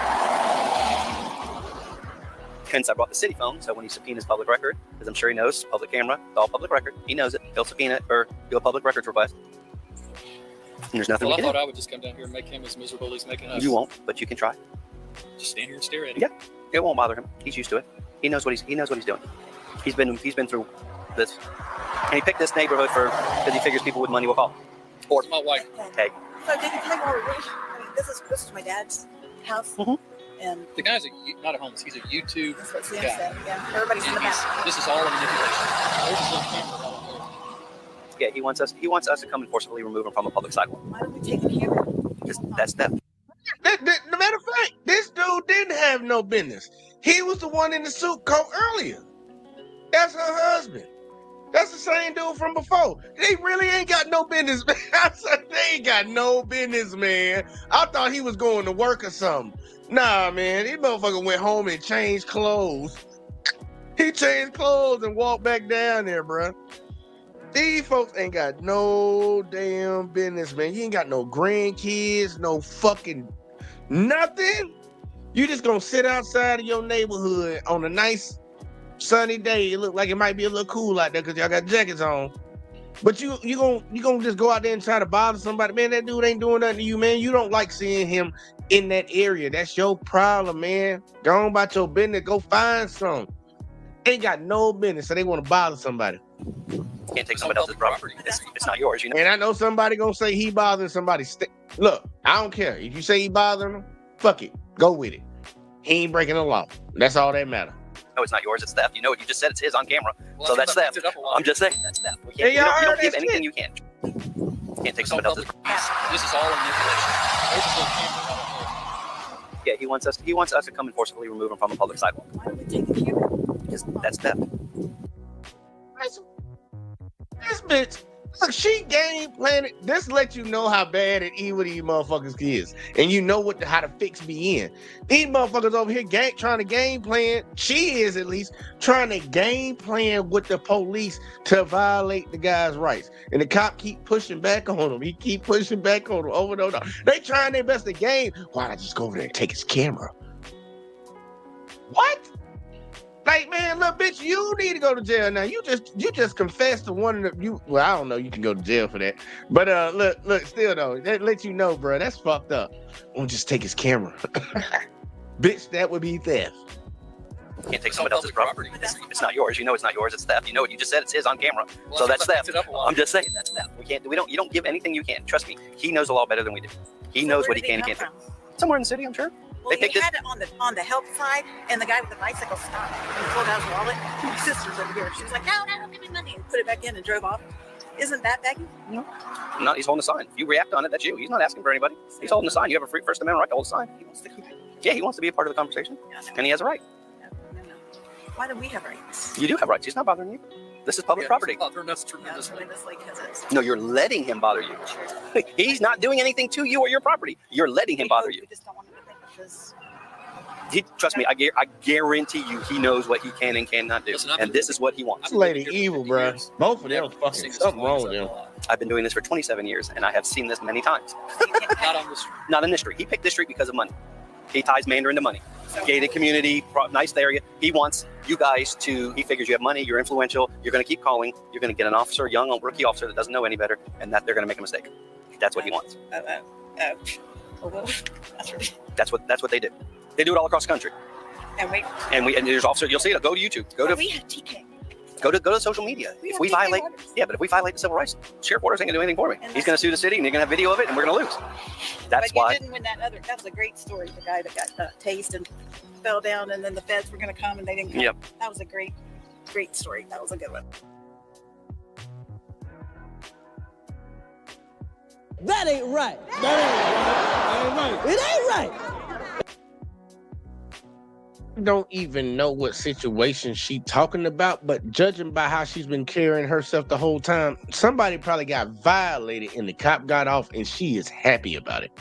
Hence, I brought the city phone, so when he subpoenas public record, because I'm sure he knows public camera, it's all public record. He knows it. He'll subpoena it or do a public records request. And there's nothing Well, we I can thought do. I would just come down here and make him as miserable as he's making us. You won't, but you can try. Just stand here and stare at him. Yeah, it won't bother him. He's used to it. He knows what he's doing. He's been through this, and he picked this neighborhood because he figures people with money will call. Or my wife. Hey, So did you tell you where we're really? I mean, this is my dad's house, and The guy's not a homeless. He's a YouTube that's what Sam guy. said. Yeah, everybody's in the back. This is all a manipulation. There's his little camera right there. yeah, he wants us to come and forcibly remove him from a public sidewalk. Why don't we take him here? Because that's theft. No matter of fact, this dude didn't have no business. He was the one in the suit coat earlier. That's her husband. That's the same dude from before. They really ain't got no business, man. I said, they ain't got no business, man. I thought he was going to work or something. Nah, man. This motherfucker went home and changed clothes. He changed clothes and walked back down there, bro. These folks ain't got no damn business, man. You ain't got no grandkids, no fucking nothing. You just gonna sit outside of your neighborhood on a nice sunny day. It look like it might be a little cool out there because y'all got jackets on. But you gonna just go out there and try to bother somebody. Man, that dude ain't doing nothing to you, man. You don't like seeing him in that area. That's your problem, man. Go on about your business. Go find some. Ain't got no business, so they want to bother somebody. You can't take somebody else's property. It's not yours, you know. And I know somebody gonna say he bothering somebody. Look, I don't care. If you say he bothering them, fuck it. Go with it. He ain't breaking the law. That's all that matters. No, it's not yours. It's theft. You know it. You just said it's his on camera. Well, so that's theft. I'm just saying that's theft. We can't, you don't give anything you can't. You can't take somebody else's. This is all manipulation. Yeah, he wants us to come and forcibly remove him from a public sidewalk. Why are we taking care of him? Because that's theft. This bitch, look, she game planning. This lets you know how bad and evil these motherfuckers is. And you know how to fix be in. These motherfuckers over here trying to game plan. She is at least trying to game plan with the police to violate the guy's rights. And the cop keep pushing back on him. He keep pushing back on him over and over. They trying their best to game. Why not just go over there and take his camera? What? Like, man, look, bitch, you need to go to jail now. You just confessed to one of the well, I don't know, you can go to jail for that. But look, still though, that lets you know, bro, that's fucked up. Won't just take his camera. Bitch, that would be theft. You can't take somebody else's property. It's not yours. You know it's not yours. It's theft. You know it. You just said it's his on camera. Well, so that's theft. I'm just saying that's theft. You don't give anything you can't. Trust me. He knows the law better than we do. He knows what he can and can't do. Somewhere in the city, I'm sure. Well, he had it on the help side, and the guy with the bicycle stopped and pulled out his wallet. My sister's over here. She was like, no, don't give me money. And put it back in and drove off. Isn't that begging? No. No, he's holding the sign. If you react on it, that's you. He's not asking for anybody. He's holding the sign. You have a free First Amendment right to hold the sign. He wants to keep it. Yeah, he wants to be a part of the conversation. Yeah, no. And he has a right. No. Why do we have rights? You do have rights. He's not bothering you. This is public property. That's tremendous. No, you're letting him bother you. He's not doing anything to you or your property. You're letting him bother you. We just don't want him to think because... Trust me, I guarantee you he knows what he can and cannot do. Listen, and this is what he wants. This lady evil, bro. Both of them fucking something wrong with them. I've been doing this for 27 years, and I have seen this many times. Not on the street. Not in this street. He picked this street because of money. He ties Mandarin to money. Gated community, nice area. He wants you guys to, he figures you have money, you're influential, you're going to keep calling, you're going to get an officer, a young rookie officer that doesn't know any better, and that they're going to make a mistake. That's what he wants. That's what they do. They do it all across the country. And there's officers. You'll see it. Go to YouTube. We have TK. Go to social media. If we violate, but if we violate the civil rights, Sheriff Waters ain't gonna do anything for me. He's gonna sue the city, and you're gonna have video of it, and we're gonna lose. That's why. But you didn't win that other. That was a great story. The guy that got tased and fell down, and then the feds were gonna come, and they didn't come. Yep. That was a great story. That was a good one. That ain't right. That ain't right. It ain't right. Don't even know what situation she talking about, but judging by how she's been carrying herself the whole time, somebody probably got violated and the cop got off, and she is happy about it.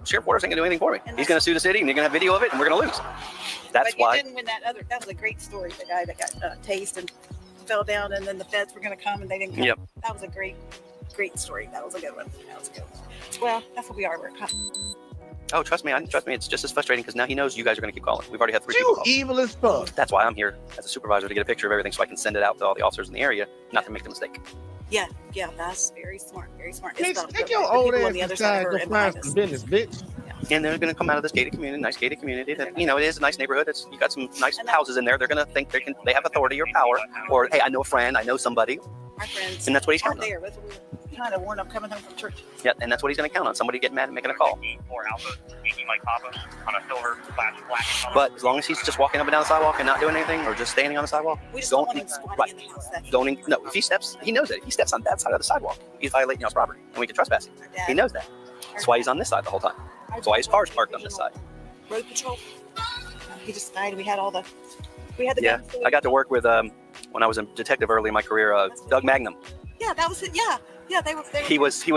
Sheriff Waters ain't gonna do anything for me. He's gonna sue the city, and you're gonna have video of it, and we're gonna lose. That's why. But you didn't win that other. That was a great story. The guy that got tased and fell down, and then the feds were gonna come, and they didn't come. Yep. That was a great story. That was a good one. Well, that's what we are. We're Oh, trust me. It's just as frustrating because now he knows you guys are going to keep calling. We've already had 3 people call. Evil as fuck. That's why I'm here as a supervisor to get a picture of everything so I can send it out to all the officers in the area, not to make the mistake. Yeah, that's very smart. Very smart. Take your old ass inside to find some business, bitch. Yeah. And they're going to come out of this gated community, nice gated community. That, it is a nice neighborhood. You got some nice houses in there. They're going to think they have authority or power, or hey, I know a friend, I know somebody. Our friends. And that's what he's counting on. That's what we kind of warned them coming home from church. Yeah, and that's what he's going to count on. Somebody getting mad and making a call. But as long as he's just walking up and down the sidewalk and not doing anything, or just standing on the sidewalk, we just don't want him squatting in the house. No, if he steps, he knows it. If he steps on that side of the sidewalk, he's violating y'all's property, and we can trespass him. He knows that. That's why he's on this side the whole time. That's why his car's parked on this side. Road patrol. He just died. We had the. Yeah, I got to work with when I was a detective early in my career. Doug Magnum. Yeah, that was it. Yeah. Yeah, they were.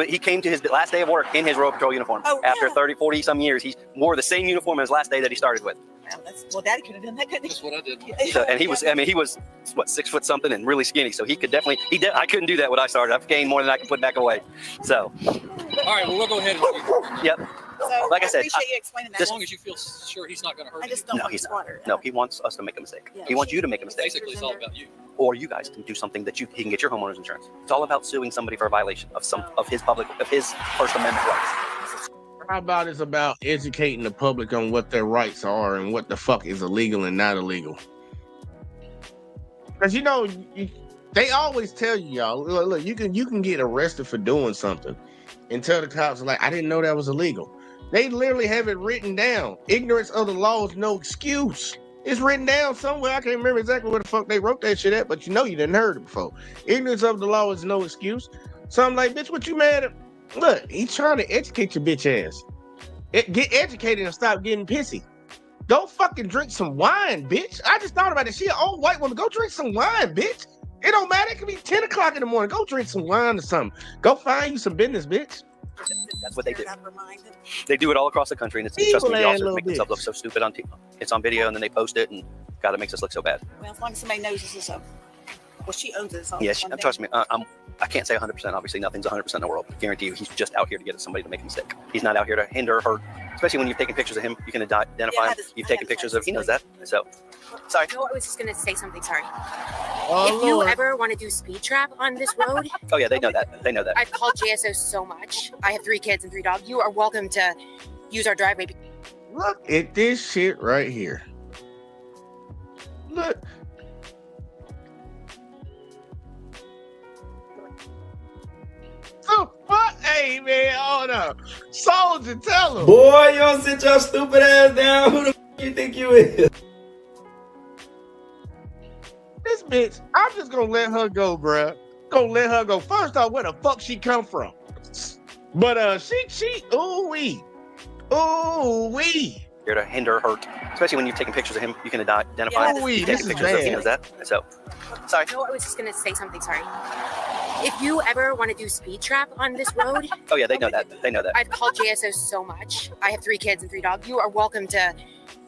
He came to his last day of work in his Royal Patrol uniform. Oh, After yeah. 30, 40 some years, he wore the same uniform as his last day that he started with. Well, Daddy could have done that, couldn't he? That's what I did. So, and he was, I mean, he was what, 6 foot something and really skinny. So he could definitely, I couldn't do that when I started. I've gained more than I can put back away. So. All right, well, we'll go ahead and. Yep. So Like I said, appreciate you explaining that. As long as you feel sure he's not going to hurt I you. just don't No, want he's to not. squatter. No, he wants us to make a mistake. Yeah. He wants you to make a mistake. Basically, it's all about you. Or you guys can do something that he can get your homeowner's insurance. It's all about suing somebody for a violation of his First Amendment rights. How about it's about educating the public on what their rights are and what the fuck is illegal and not illegal? Because they always tell you, y'all, look, you can get arrested for doing something, and tell the cops like, I didn't know that was illegal. They literally have it written down. Ignorance of the law is no excuse. It's written down somewhere. I can't remember exactly where the fuck they wrote that shit at, but you didn't heard it before. Ignorance of the law is no excuse. So I'm like, bitch, what you mad at? Look, he's trying to educate your bitch ass. Get educated and stop getting pissy. Go fucking drink some wine, bitch. I just thought about it. She an old white woman. Go drink some wine, bitch. It don't matter. It could be 10 o'clock in the morning. Go drink some wine or something. Go find you some business, bitch. That's what they do. They do it all across the country, and trust me, the officers make themselves look so stupid on TV. It's on video, and then they post it, and God, it makes us look so bad. Well, as long as somebody knows this is she owns it. Yeah, trust me. I can't say 100%. Obviously, nothing's 100% in the world. I guarantee you, he's just out here to get somebody to make a mistake. He's not out here to hinder or hurt. Especially when you're taking pictures of him, you can identify him. You've taken pictures of. He knows that. So, sorry. No, I was just gonna say something. Sorry. Oh, if you Lord. ever want to do speed trap on this road, Oh yeah, they know that. They know that. I've called JSO so much. I have 3 kids and 3 dogs. You are welcome to use our driveway. Look at this shit right here. Look. So fuck, hey man, hold up. Soldier, tell him. Boy, you don't sit your stupid ass down. Who the f you think you is? This bitch, I'm just gonna let her go, bruh. Gonna let her go. First off, where the fuck she come from? But she, ooh wee. Here to hinder or hurt. Especially when you're taking pictures of him, you can identify him. You've taken pictures of. He knows that. So, sorry. No, I was just gonna say something. Sorry. If you ever want to do speed trap on this road, Oh yeah, they know that. They know that. I've called JSO so much. I have 3 kids and 3 dogs. You are welcome to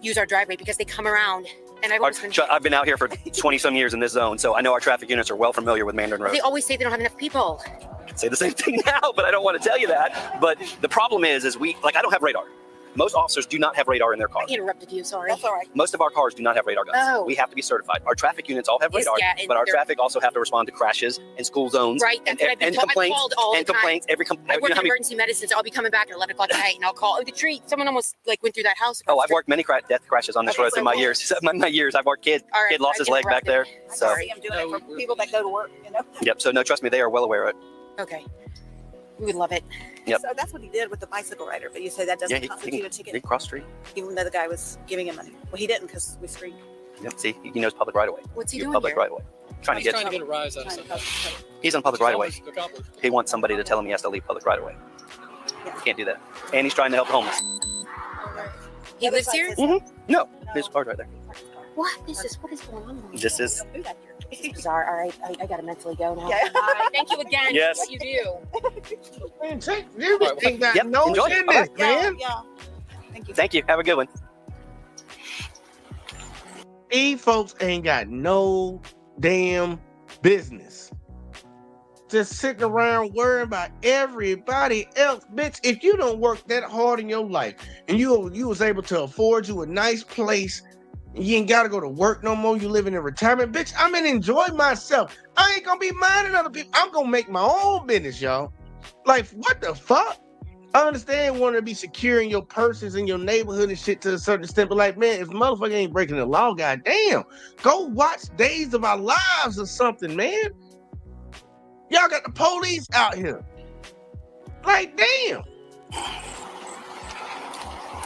use our driveway because they come around. And I've been out here for 20 some years in this zone, so I know our traffic units are well familiar with Mandarin Road. They always say they don't have enough people. I say the same thing now, but I don't want to tell you that. But the problem is I don't have radar. Most officers do not have radar in their car. I interrupted you. Sorry. That's all right. Most of our cars do not have radar guns. Oh. We have to be certified. Our traffic units all have Yes, radar, yeah, and but our they're- traffic also have to respond to crashes and school zones Right. That's what I've been and told. I've complaints called all and the time. complaints. I you work know in how many- emergency medicine, so I'll be coming back at 11 o'clock at night, and I'll call. Oh, the tree! Someone almost went through that house. Oh, I've worked many death crashes on this Okay, road so in my we'll- years. My years, I've worked kid lost I his leg back there. interrupted. So, Sorry, I'm doing it for people that go to work, yep. So no, trust me, they are well aware of it. Okay. We would love it. Yep. So that's what he did with the bicycle rider, but you say that Yeah, doesn't he constitute a can ticket, cross street. even though the guy was giving him money. Well, he didn't because we screened. Yep. See, he knows public right away. What's he You're doing public here? right away. Trying to get a rise out of something. He's on public right away. Almost accomplished. He wants somebody to tell him he has to leave public right away. He can't do that. And he's trying to help the homeless. He lives here? No, his car's right there. What? What is going on? This is Bizarre. All right, I gotta mentally go now. Yeah. Bye. Thank you again. Yes. For what you do. Man, you ain't got Yep, no enjoy. business, Bye-bye. man. Yeah. Thank you. Thank you. Have a good one. These folks ain't got no damn business. Just sitting around worrying about everybody else. Bitch, if you don't work that hard in your life and you was able to afford you a nice place, you ain't gotta go to work no more, you living in retirement, bitch, I'm gonna enjoy myself. I ain't gonna be minding other people. I'm gonna make my own business, y'all. Like, what the fuck? I understand wanting to be secure in your purses in your neighborhood and shit to a certain extent, but like, man, if motherfucker ain't breaking the law, goddamn, go watch Days of Our Lives or something, man. Y'all got the police out here. Like, damn.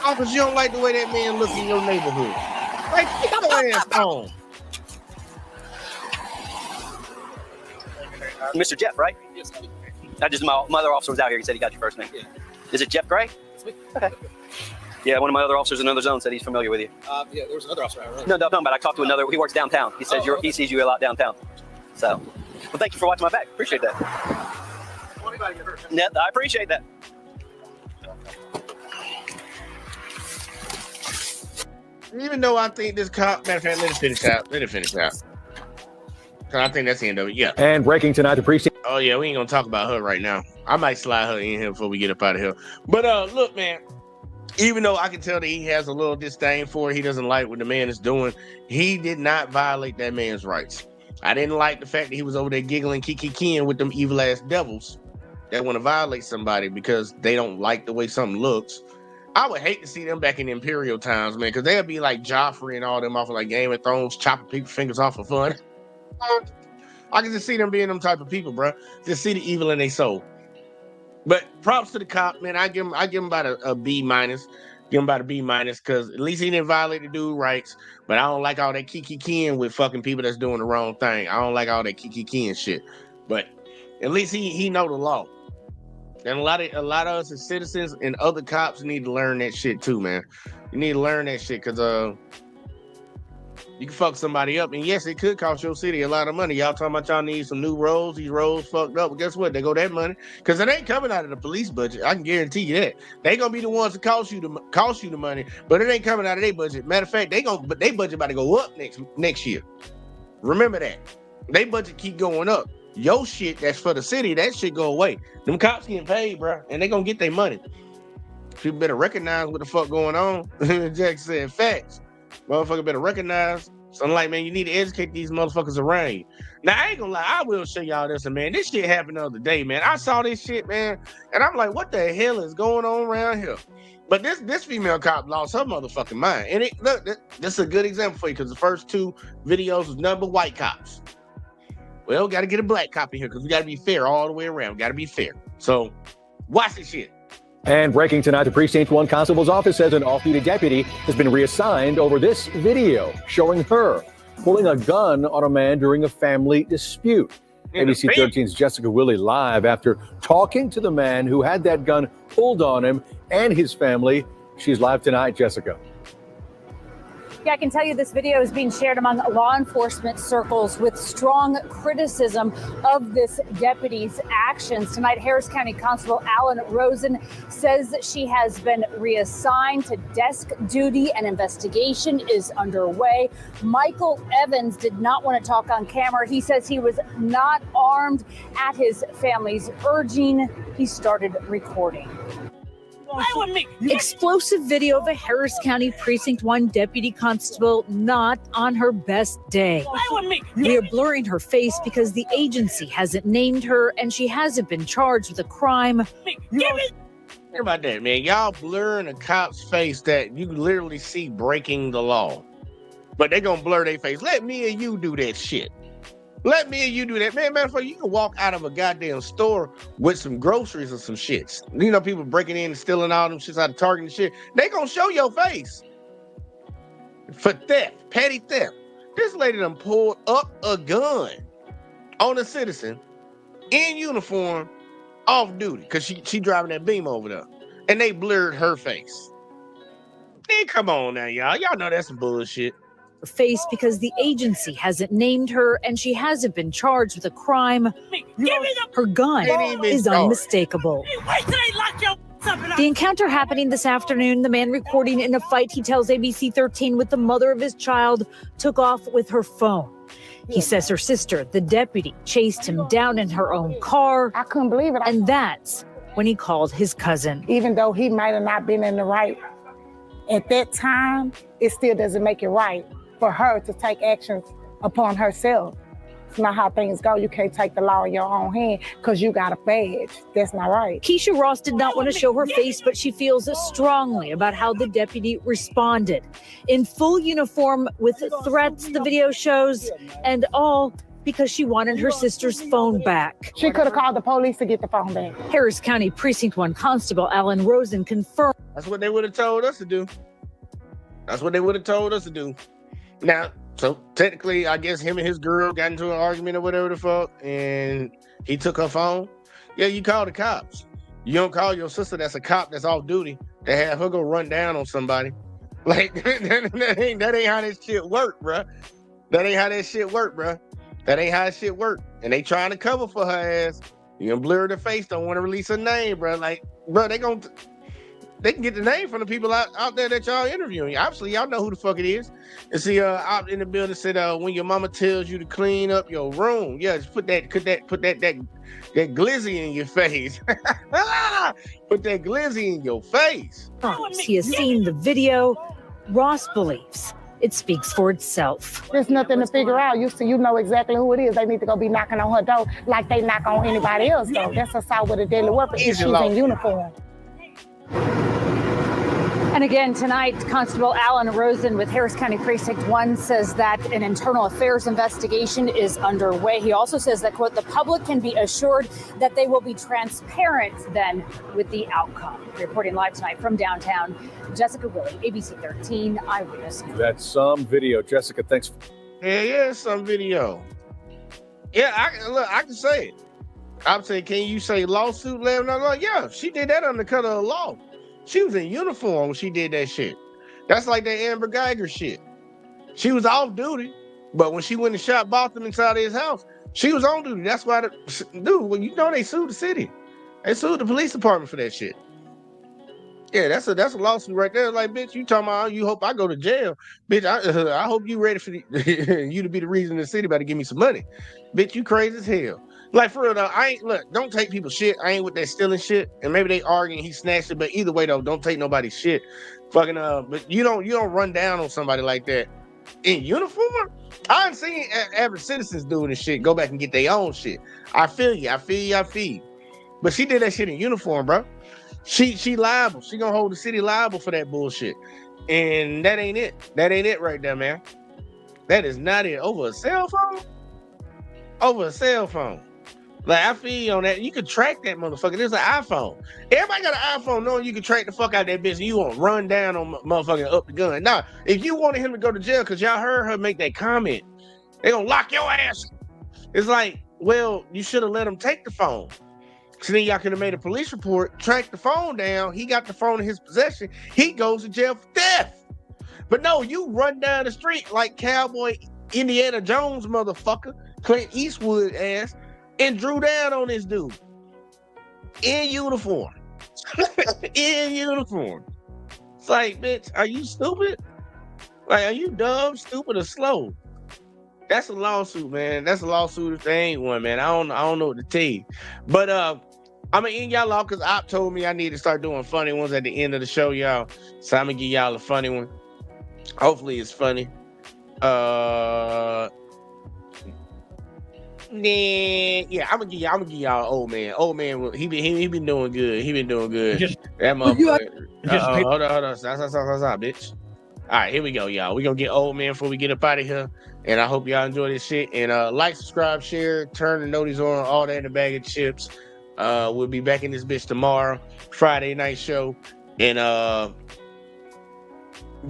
Oh, because you don't like the way that man looks in your neighborhood. Like, get your ass on. Mr. Jeff, right? My other officer was out here. He said he got your first name. Is it Jeff Gray? Okay. Yeah, one of my other officers in another zone said he's familiar with you. Yeah, there was another officer. Right? No, but I talked to another. He works downtown. He says he sees you a lot downtown. So, well, thank you for watching my back. Appreciate that. Yeah, I appreciate that. Even though I think this cop, matter of fact, let it finish out. Cause I think that's the end of it. Yeah. And breaking tonight, the precinct. Oh yeah, we ain't gonna talk about her right now. I might slide her in here before we get up out of here. But look, man. Even though I can tell that he has a little disdain for it, he doesn't like what the man is doing. He did not violate that man's rights. I didn't like the fact that he was over there giggling, kikiing with them evil ass devils that want to violate somebody because they don't like the way something looks. I would hate to see them back in the Imperial times, man, because they'll be like Joffrey and all them off of like Game of Thrones, chopping people's fingers off for fun. I can just see them being them type of people, bro. Just see the evil in their soul. But props to the cop, man. I give him about a B minus. Give him about a B minus because at least he didn't violate the dude's rights. But I don't like all that kikiing with fucking people that's doing the wrong thing. I don't like all that kikiing shit. But at least he know the law. And a lot of us as citizens and other cops need to learn that shit too, man. You need to learn that shit because you can fuck somebody up, and yes, it could cost your city a lot of money. Y'all talking about y'all need some new roads. These roads fucked up. But guess what? They go that money because it ain't coming out of the police budget. I can guarantee you that. They gonna be the ones to cost you the money, but it ain't coming out of their budget. Matter of fact, they budget about to go up next year. Remember that. They budget keep going up. Your shit that's for the city, that shit go away. Them cops getting paid, bro, and they gonna get their money. People better recognize what the fuck going on. Jack said facts. Motherfucker better recognize. So I'm like, man, you need to educate these motherfuckers around you. Now, I ain't gonna lie, I will show y'all this, and man, this shit happened the other day, man. I saw this shit, man, and I'm like, what the hell is going on around here? But this female cop lost her motherfucking mind. And look, this is a good example for you, because the first two videos was nothing but white cops. Well, got to get a black cop in here, because we got to be fair all the way around. Got to be fair. So, watch this shit. And breaking tonight, the Precinct 1 Constable's office says an off-duty deputy has been reassigned over this video showing her pulling a gun on a man during a family dispute. ABC 13's Jessica Willie live after talking to the man who had that gun pulled on him and his family. She's live tonight, Jessica. Yeah, I can tell you this video is being shared among law enforcement circles with strong criticism of this deputy's actions. Tonight, Harris County Constable Alan Rosen says that she has been reassigned to desk duty. An investigation is underway. Michael Evans did not want to talk on camera. He says he was not armed. At his family's urging, he started recording. Explosive video of a Harris County Precinct 1 deputy constable not on her best day. We are blurring her face because the agency hasn't named her and she hasn't been charged with a crime. Think about that, man. Y'all blurring a cop's face that you literally see breaking the law. But they gonna blur their face. Let me and you do that shit. Let me and you do that. Man, matter of fact, you can walk out of a goddamn store with some groceries or some shits. You know, people breaking in and stealing all them shits out of Target and shit. They gonna show your face. For theft, petty theft. This lady done pulled up a gun on a citizen in uniform off duty because she driving that beam over there. And they blurred her face. Man, come on now, y'all. Y'all know that's some bullshit. Face because the agency hasn't named her and she hasn't been charged with a crime. Her gun is unmistakable. The encounter happening this afternoon, the man recording in a fight, he tells ABC 13, with the mother of his child, took off with her phone. He says her sister, the deputy, chased him down in her own car. I couldn't believe it. And that's when he called his cousin. Even though he might have not been in the right at that time, it still doesn't make it right for her to take actions upon herself. It's not how things go. You can't take the law in your own hand because you got a badge. That's not right. Keisha Ross did not want to show her face, but she feels strongly about how the deputy responded. In full uniform with threats, the video shows, and all because she wanted her sister's phone back. She could have called the police to get the phone back. Harris County Precinct 1 Constable Alan Rosen confirmed. That's what they would have told us to do. That's what they would have told us to do. Now, so technically, I guess him and his girl got into an argument or whatever the fuck, and he took her phone. Yeah, you call the cops. You don't call your sister that's a cop that's off duty and have her go run down on somebody. Like that ain't how that shit work, bruh. That ain't how that shit work, bruh. That ain't how that shit work. And they trying to cover for her ass. You gonna blur the face, don't want to release her name, bruh. Like, bruh, they can get the name from the people out there that y'all interviewing. Obviously, y'all know who the fuck it is. And see, out in the building said, when your mama tells you to clean up your room, yeah, just put that glizzy in your face. Put that glizzy in your face. He has seen the video. Ross believes it speaks for itself. There's nothing to figure out. You know exactly who it is. They need to go be knocking on her door like they knock on anybody else, though. That's assault with a deadly weapon if she's in uniform. And again, tonight, Constable Alan Rosen with Harris County Precinct 1 says that an internal affairs investigation is underway. He also says that, quote, the public can be assured that they will be transparent then with the outcome. Reporting live tonight from downtown, Jessica Willey, ABC 13 Eyewitness. That's some video. Jessica, thanks. Yeah, some video. Yeah, I can say it. I'm saying, can you say lawsuit? Yeah, she did that under color of law. She was in uniform when she did that shit. That's like that Amber Geiger shit. She was off duty, but when she went and shot Botham inside of his house, she was on duty. That's why, they sued the city. They sued the police department for that shit. Yeah, that's a lawsuit right there. Like, bitch, you talking about you hope I go to jail. Bitch, I hope you ready for you to be the reason the city about to give me some money. Bitch, you crazy as hell. Like, for real, though, don't take people's shit. I ain't with that stealing shit. And maybe they arguing, he snatched it. But either way, though, don't take nobody's shit. Fucking, but you don't run down on somebody like that in uniform. I've seen average citizens doing this shit. Go back and get their own shit. I feel you. But she did that shit in uniform, bro. She liable. She gonna hold the city liable for that bullshit. And that ain't it. That ain't it right there, man. That is not it. Over a cell phone. Like, I feel you on that. You can track that motherfucker. There's an iPhone. Everybody got an iPhone knowing you can track the fuck out that bitch and you won't run down on motherfucking up the gun. Now, if you wanted him to go to jail because y'all heard her make that comment, they gonna lock your ass. It's like, well, you should have let him take the phone. So then y'all could have made a police report, tracked the phone down. He got the phone in his possession. He goes to jail for theft. But no, you run down the street like Cowboy Indiana Jones motherfucker, Clint Eastwood ass, and drew down on this dude in uniform. In uniform. It's like, bitch, are you stupid? Like, are you dumb, stupid, or slow? That's a lawsuit, man. That's a lawsuit if there ain't one, man. I don't know what to tell you. But I'm gonna end y'all off because Op told me I need to start doing funny ones at the end of the show, y'all. So I'm gonna give y'all a funny one. Hopefully it's funny. Yeah, I'm gonna give y'all old man. Old man, he been doing good. He been doing good. That motherfucker. Hold on. Stop, bitch. All right, here we go, y'all. We gonna get old man before we get up out of here. And I hope y'all enjoy this shit. And like, subscribe, share, turn the notice on, all that in a bag of chips. We'll be back in this bitch tomorrow, Friday night show. And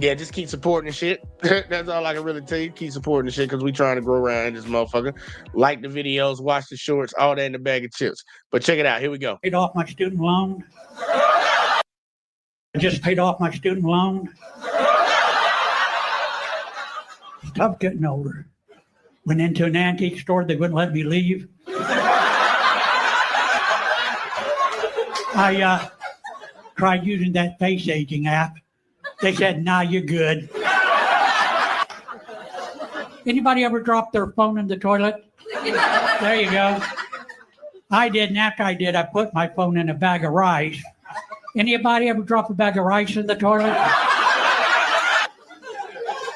yeah, just keep supporting the shit. That's all I can really tell you. Keep supporting the shit because we trying to grow around this motherfucker. Like the videos, watch the shorts, all that in the bag of chips. But check it out. Here we go. Paid off my student loan. I just paid off my student loan. It's tough getting older. Went into an antique store. They wouldn't let me leave. I tried using that face aging app. They said, nah, you're good. Anybody ever drop their phone in the toilet? There you go. I did, and after I did, I put my phone in a bag of rice. Anybody ever drop a bag of rice in the toilet?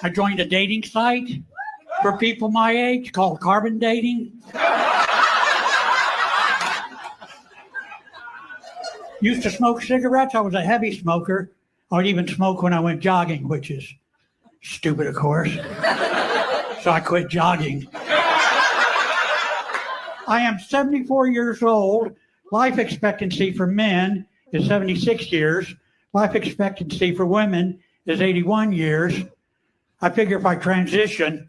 I joined a dating site for people my age called Carbon Dating. Used to smoke cigarettes. I was a heavy smoker. I would even smoke when I went jogging, which is stupid, of course. So I quit jogging. I am 74 years old. Life expectancy for men is 76 years. Life expectancy for women is 81 years. I figure if I transition,